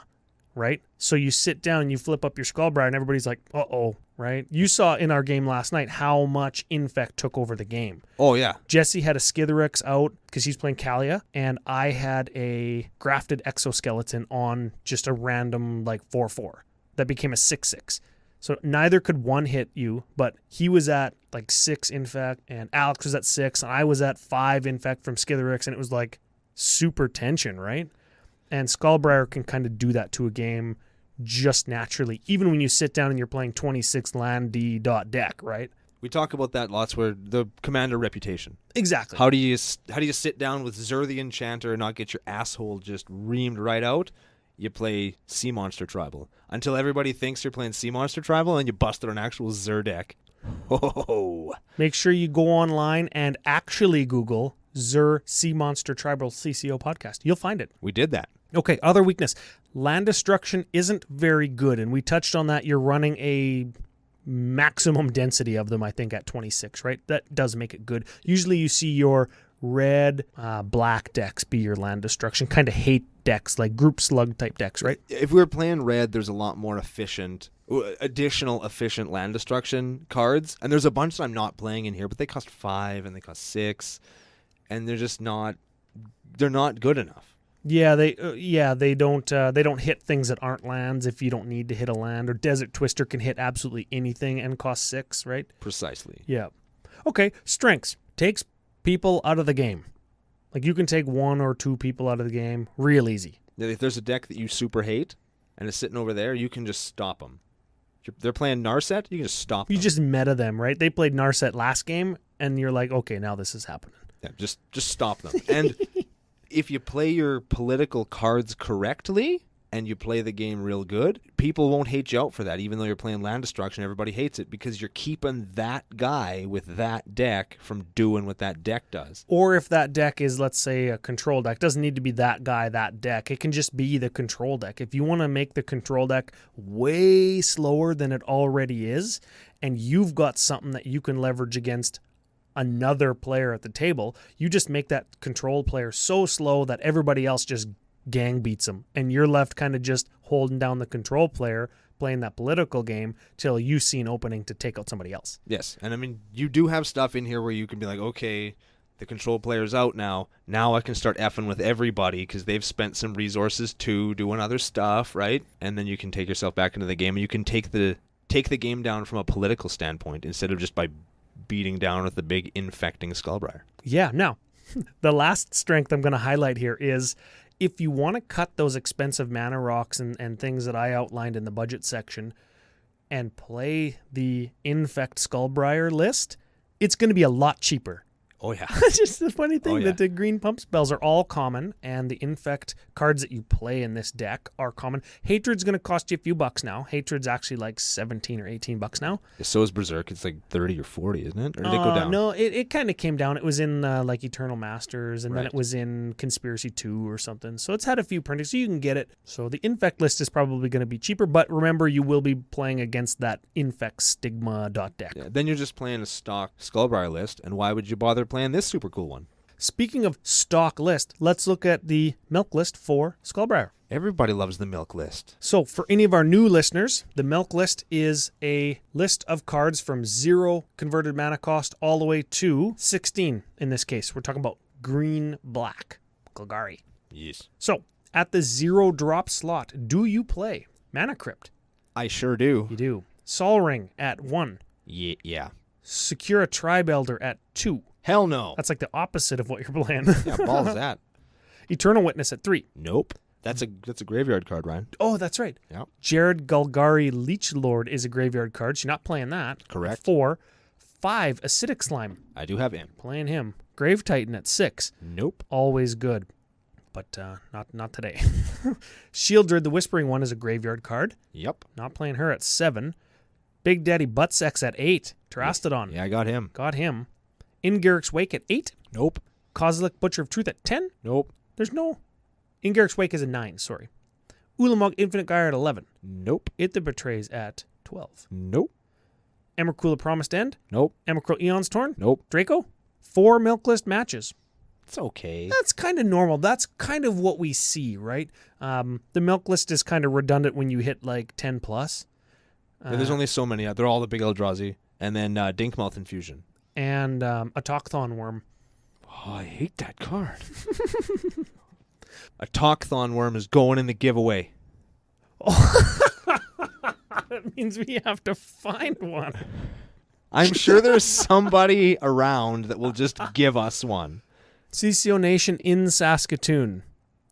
right? So you sit down, you flip up your SkullBriar, and everybody's like, uh-oh, right? You saw in our game last night how much infect took over the game. Oh, yeah. Jesse had a Skitherix out because he's playing Kalia, and I had a grafted exoskeleton on just a random, 4/4 that became a 6/6. So neither could one hit you, but he was at 6 infect, and Alex was at 6, and I was at 5 infect from Skitherix, and it was super tension, right? And SkullBriar can kind of do that to a game just naturally, even when you sit down and you're playing 26 land D dot deck, right? We talk about that lots where the commander reputation. Exactly. How do you sit down with Zur the Enchanter and not get your asshole just reamed right out? You play Sea Monster Tribal until everybody thinks you're playing Sea Monster Tribal and you bust out an actual Zur deck. Oh. Make sure you go online and actually Google Zur Sea Monster Tribal CCO podcast. You'll find it. We did that. Okay, other weakness. Land destruction isn't very good, and we touched on that. You're running a maximum density of them, I think, at 26, right? That does make it good. Usually you see your red, black decks be your land destruction, kind of hate decks, like group slug type decks, right? If we were playing red, there's a lot more additional efficient land destruction cards, and there's a bunch that I'm not playing in here, but they cost 5 and they cost 6, and they're just not good enough. Yeah, they don't hit things that aren't lands if you don't need to hit a land, or Desert Twister can hit absolutely anything and cost 6, right? Precisely. Yeah. Okay, strengths. Takes people out of the game. You can take 1 or 2 people out of the game real easy. If there's a deck that you super hate and is sitting over there, you can just stop them. If they're playing Narset, you can just stop them. You just meta them, right? They played Narset last game, and you're like, okay, now this is happening. Yeah, just stop them. And if you play your political cards correctly and you play the game real good, people won't hate you out for that, even though you're playing land destruction. Everybody hates it because you're keeping that guy with that deck from doing what that deck does. Or if that deck is, let's say, a control deck, doesn't need to be that guy, that deck. It can just be the control deck. If you want to make the control deck way slower than it already is, and you've got something that you can leverage against another player at the table, you just make that control player so slow that everybody else just gang beats them, and you're left kind of just holding down the control player, playing that political game till you see an opening to take out somebody else. Yes, and I mean, you do have stuff in here where you can be like, okay, the control player's out now I can start effing with everybody because they've spent some resources too doing other stuff, right? And then you can take yourself back into the game, and you can take the game down from a political standpoint instead of just by beating down with the big infecting SkullBriar. Yeah, now, the last strength I'm going to highlight here is if you want to cut those expensive mana rocks and things that I outlined in the budget section and play the Infect SkullBriar list, it's going to be a lot cheaper. Oh, yeah. It's just the funny thing that the green pump spells are all common, and the Infect cards that you play in this deck are common. Hatred's going to cost you a few bucks now. Hatred's actually $17 or $18 now. Yeah, so is Berserk. It's 30 or 40, isn't it? Or did it go down? No, it kind of came down. It was in Eternal Masters, and then it was in Conspiracy 2 or something. So it's had a few printings, so you can get it. So the Infect list is probably going to be cheaper, but remember, you will be playing against that Infect Stigma deck. Yeah, then you're just playing a stock SkullBriar list, and why would you bother playing this super cool one? Speaking of stock list, let's look at the milk list for SkullBriar. Everybody loves the milk list. So for any of our new listeners, the milk list is a list of cards from 0 converted mana cost all the way to 16 in this case. We're talking about green-black Golgari. Yes. So at the 0 drop slot, do you play Mana Crypt? I sure do. You do. Sol Ring at 1. Yeah. Secure a Tribe Elder at 2. Hell no. That's like the opposite of what you're playing. Yeah, balls that. Eternal Witness at 3. Nope. That's a graveyard card, Ryan. Oh, that's right. Yeah. Jared Golgari Leech Lord is a graveyard card. So you're not playing that. Correct. 4. 5. Acidic Slime. I do have him. Playing him. Grave Titan at 6. Nope. Always good. But not today. Shieldred, the Whispering One, is a graveyard card. Yep. Not playing her at 7. Big Daddy Buttsex at 8. Terastodon. Yeah, I got him. Got him. Ingarrick's Wake at 8. Nope. Kozilek Butcher of Truth at 10. Nope. There's no... Ingarrick's Wake is a 9, sorry. Ulamog Infinite Gyre at 11. Nope. It That Betrays at 12. Nope. Emrakula Promised End. Nope. Emrakul Eon's Torn. Nope. Draco. 4 milk list matches. It's okay. That's kind of normal. That's kind of what we see, right? The milk list is kind of redundant when you hit like 10 plus. Yeah, there's only so many. They're all the big Eldrazi. And then Dinkmouth Infusion. And a Talkthon Worm. Oh, I hate that card. A Talkthon Worm is going in the giveaway. That means we have to find one. I'm sure there's somebody around that will just give us one. CCONation in Saskatoon.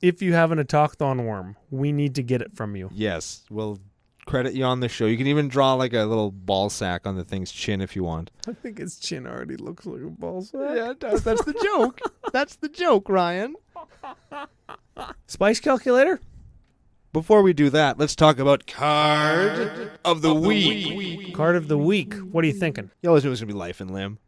If you have an Talkthon Worm, we need to get it from you. Yes, we'll credit you on the show. You can even draw like a little ball sack on the thing's chin if you want. I think his chin already looks like a ball sack. Yeah, it does. That's the joke. That's the joke, Ryan. Spice calculator? Before we do that, let's talk about Card of the Week. Card of the week. What are you thinking? You always knew it was going to be Life and Limb.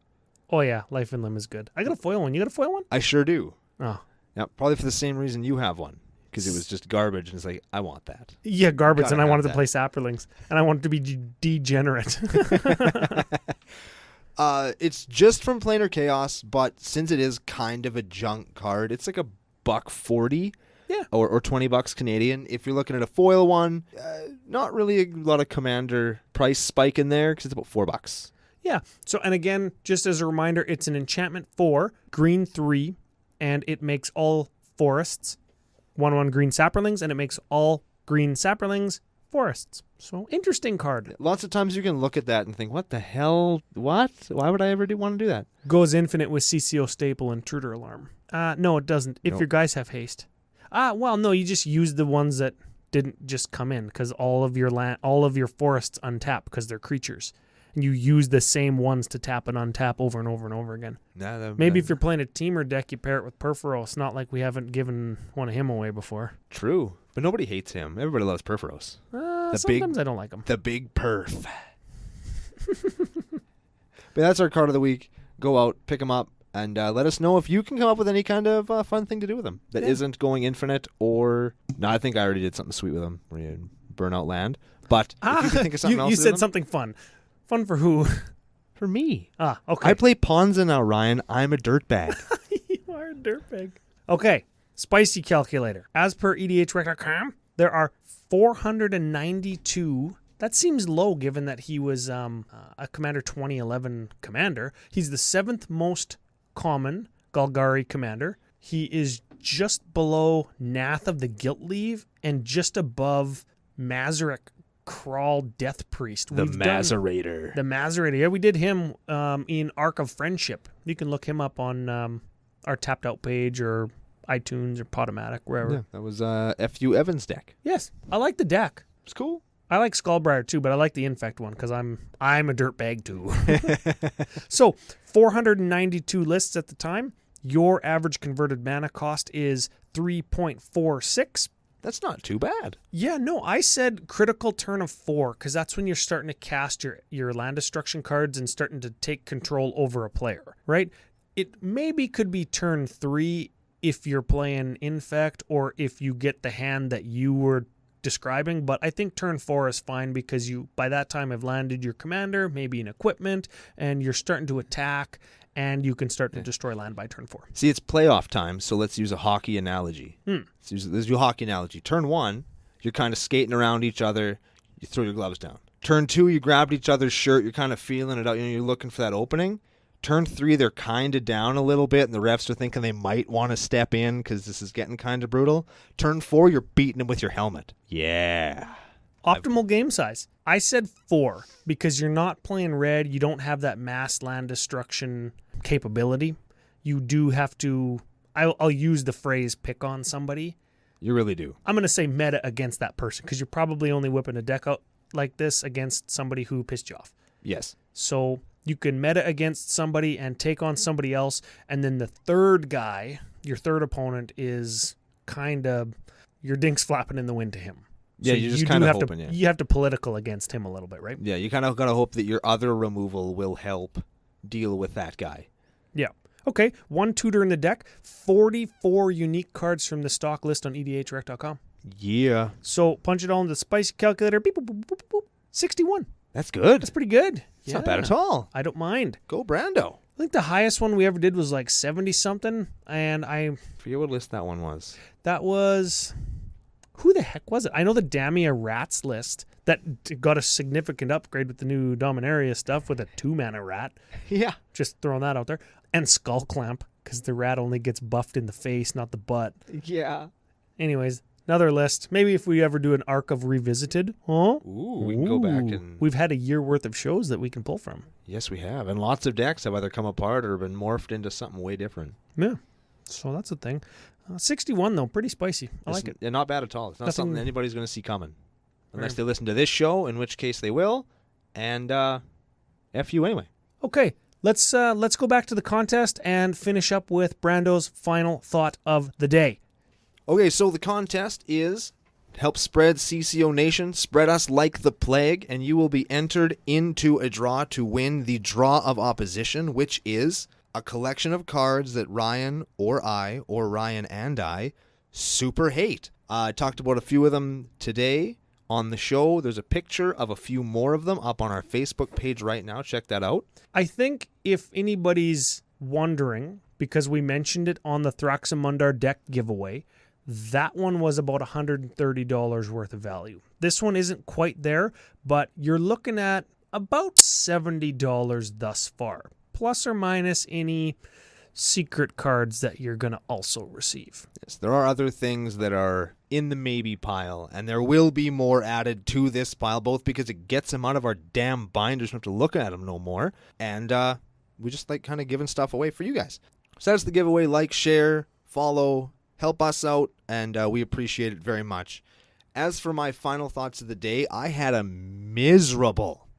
Oh, yeah. Life and Limb is good. I got a foil one. You got a foil one? I sure do. Oh. Yeah, probably for the same reason you have one. Because it was just garbage, and it's like, I want that. Yeah, garbage, Gotta and I wanted have to play Saprolings, and I wanted to be degenerate. It's just from Planar Chaos, but since it is kind of a junk card, it's like $1.40. Yeah. Or $20 Canadian. If you're looking at a foil one, not really a lot of Commander price spike in there because it's about $4. Yeah. So, and again, just as a reminder, it's an enchantment 4, green 3, and it makes all forests 1/1 green Saprolings, and it makes all green Saprolings forests. So, interesting card. Lots of times you can look at that and think, what the hell? What? Why would I ever want to do that? Goes infinite with CCO Staple Intruder Alarm. No, it doesn't. If your guys have haste. Well, no, you just use the ones that didn't just come in because all of your forests untap because they're creatures. And you use the same ones to tap and untap over and over and over again. Maybe if you're playing a teamer deck, you pair it with Perforos. Not like we haven't given one of him away before. True. But nobody hates him. Everybody loves Perforos. Sometimes I don't like him. The big perf. But that's our card of the week. Go out, pick him up, and let us know if you can come up with any kind of fun thing to do with them that isn't going infinite or... No, I think I already did something sweet with them where you burn out land. But if you can think of something else you to do said with them, something fun. Fun for who? for me. Okay. I play Ponza now, Ryan. I'm a dirtbag. You are a dirtbag. Okay. Spicy calculator. As per EDHREC.com, there are 492. That seems low given that he was a Commander 2011 commander. He's the 7th most common Golgari commander. He is just below Nath of the Guiltleave and just above Mazarek Crawl Death Priest. The Mazerator. The Mazerator. Yeah, we did him in Arc of Friendship. You can look him up on our Tapped Out page or iTunes or Podomatic, wherever. Yeah, that was F.U. Evans' deck. Yes, I like the deck. It's cool. I like SkullBriar too, but I like the Infect one because I'm a dirtbag too. So 492 lists at the time. Your average converted mana cost is 3.46. That's not too bad. Yeah, no, I said critical turn of 4 because that's when you're starting to cast your land destruction cards and starting to take control over a player, right? It maybe could be turn 3 if you're playing Infect or if you get the hand that you were describing, but I think turn 4 is fine because you by that time have landed your commander, maybe an equipment, and you're starting to attack, and you can start to destroy land by turn 4. See, it's playoff time, so let's use a hockey analogy. Let's do a hockey analogy. Turn 1, you're kind of skating around each other, you throw your gloves down. Turn 2, you grabbed each other's shirt, you're kind of feeling it out, you're looking for that opening. Turn 3, they're kind of down a little bit, and the refs are thinking they might want to step in because this is getting kind of brutal. Turn 4, you're beating them with your helmet. Yeah. Optimal game size. I said 4 because you're not playing red. You don't have that mass land destruction capability. You do have to... I'll use the phrase pick on somebody. You really do. I'm going to say meta against that person because you're probably only whipping a deck out like this against somebody who pissed you off. Yes. So... you can meta against somebody and take on somebody else, and then the third guy, your third opponent, is kind of your dink's flapping in the wind to him. Yeah, so you're just kind of hoping, You have to political against him a little bit, right? Yeah, you kind of got to hope that your other removal will help deal with that guy. Yeah. Okay, 1 tutor in the deck, 44 unique cards from the stock list on EDHREC.com. Yeah. So punch it all into the spicy calculator, beep, boop, boop, boop, boop, 61. That's good. That's pretty good. It's not bad at all. I don't mind. Go Brando. I think the highest one we ever did was like 70 something, and I forget what list that one was. That was, who the heck was it? I know the Damia Rats list that got a significant upgrade with the new Dominaria stuff with a 2-mana rat. Yeah. Just throwing that out there. And Skull Clamp, because the rat only gets buffed in the face, not the butt. Yeah. Anyways, another list. Maybe if we ever do an arc of Revisited. Huh? Ooh, we can go back and... We've had a year worth of shows that we can pull from. Yes, we have. And lots of decks have either come apart or been morphed into something way different. Yeah. So that's a thing. 61, though. Pretty spicy. I like it. Yeah, not bad at all. It's not Nothing... something anybody's going to see coming. Unless they listen to this show, in which case they will. And F you anyway. Okay. Let's go back to the contest and finish up with Brando's final thought of the day. Okay, so the contest is help spread CCONation, spread us like the plague, and you will be entered into a draw to win the Draw of Opposition, which is a collection of cards that Ryan or I, or Ryan and I, super hate. I talked about a few of them today on the show. There's a picture of a few more of them up on our Facebook page right now. Check that out. I think if anybody's wondering, because we mentioned it on the Thraxamundar deck giveaway, that one was about $130 worth of value. This one isn't quite there, but you're looking at about $70 thus far, plus or minus any secret cards that you're going to also receive. Yes, there are other things that are in the maybe pile, and there will be more added to this pile, both because it gets them out of our damn binders, we don't have to look at them no more, and we just like kind of giving stuff away for you guys. So that's the giveaway. Like, share, follow, help us out, and we appreciate it very much. As for my final thoughts of the day, I had a miserable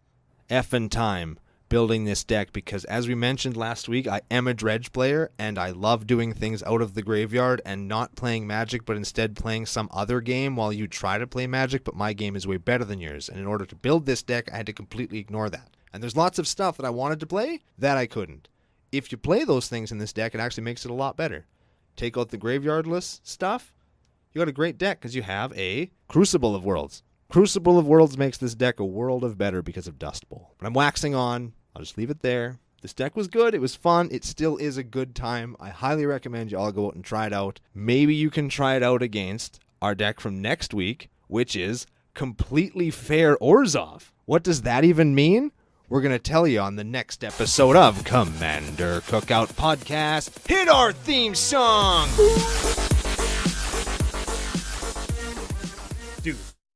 effing time building this deck because, as we mentioned last week, I am a dredge player, and I love doing things out of the graveyard and not playing Magic, but instead playing some other game while you try to play Magic, but my game is way better than yours. And in order to build this deck, I had to completely ignore that. And there's lots of stuff that I wanted to play that I couldn't. If you play those things in this deck, it actually makes it a lot better. Take out the graveyardless stuff, you got a great deck because you have a Crucible of Worlds. Crucible of Worlds makes this deck a world of better because of Dust Bowl. But I'm waxing on. I'll just leave it there. This deck was good. It was fun. It still is a good time. I highly recommend you all go out and try it out. Maybe you can try it out against our deck from next week, which is Completely Fair Orzhov. What does that even mean? We're going to tell you on the next episode of Commander Cookout Podcast. Hit our theme song!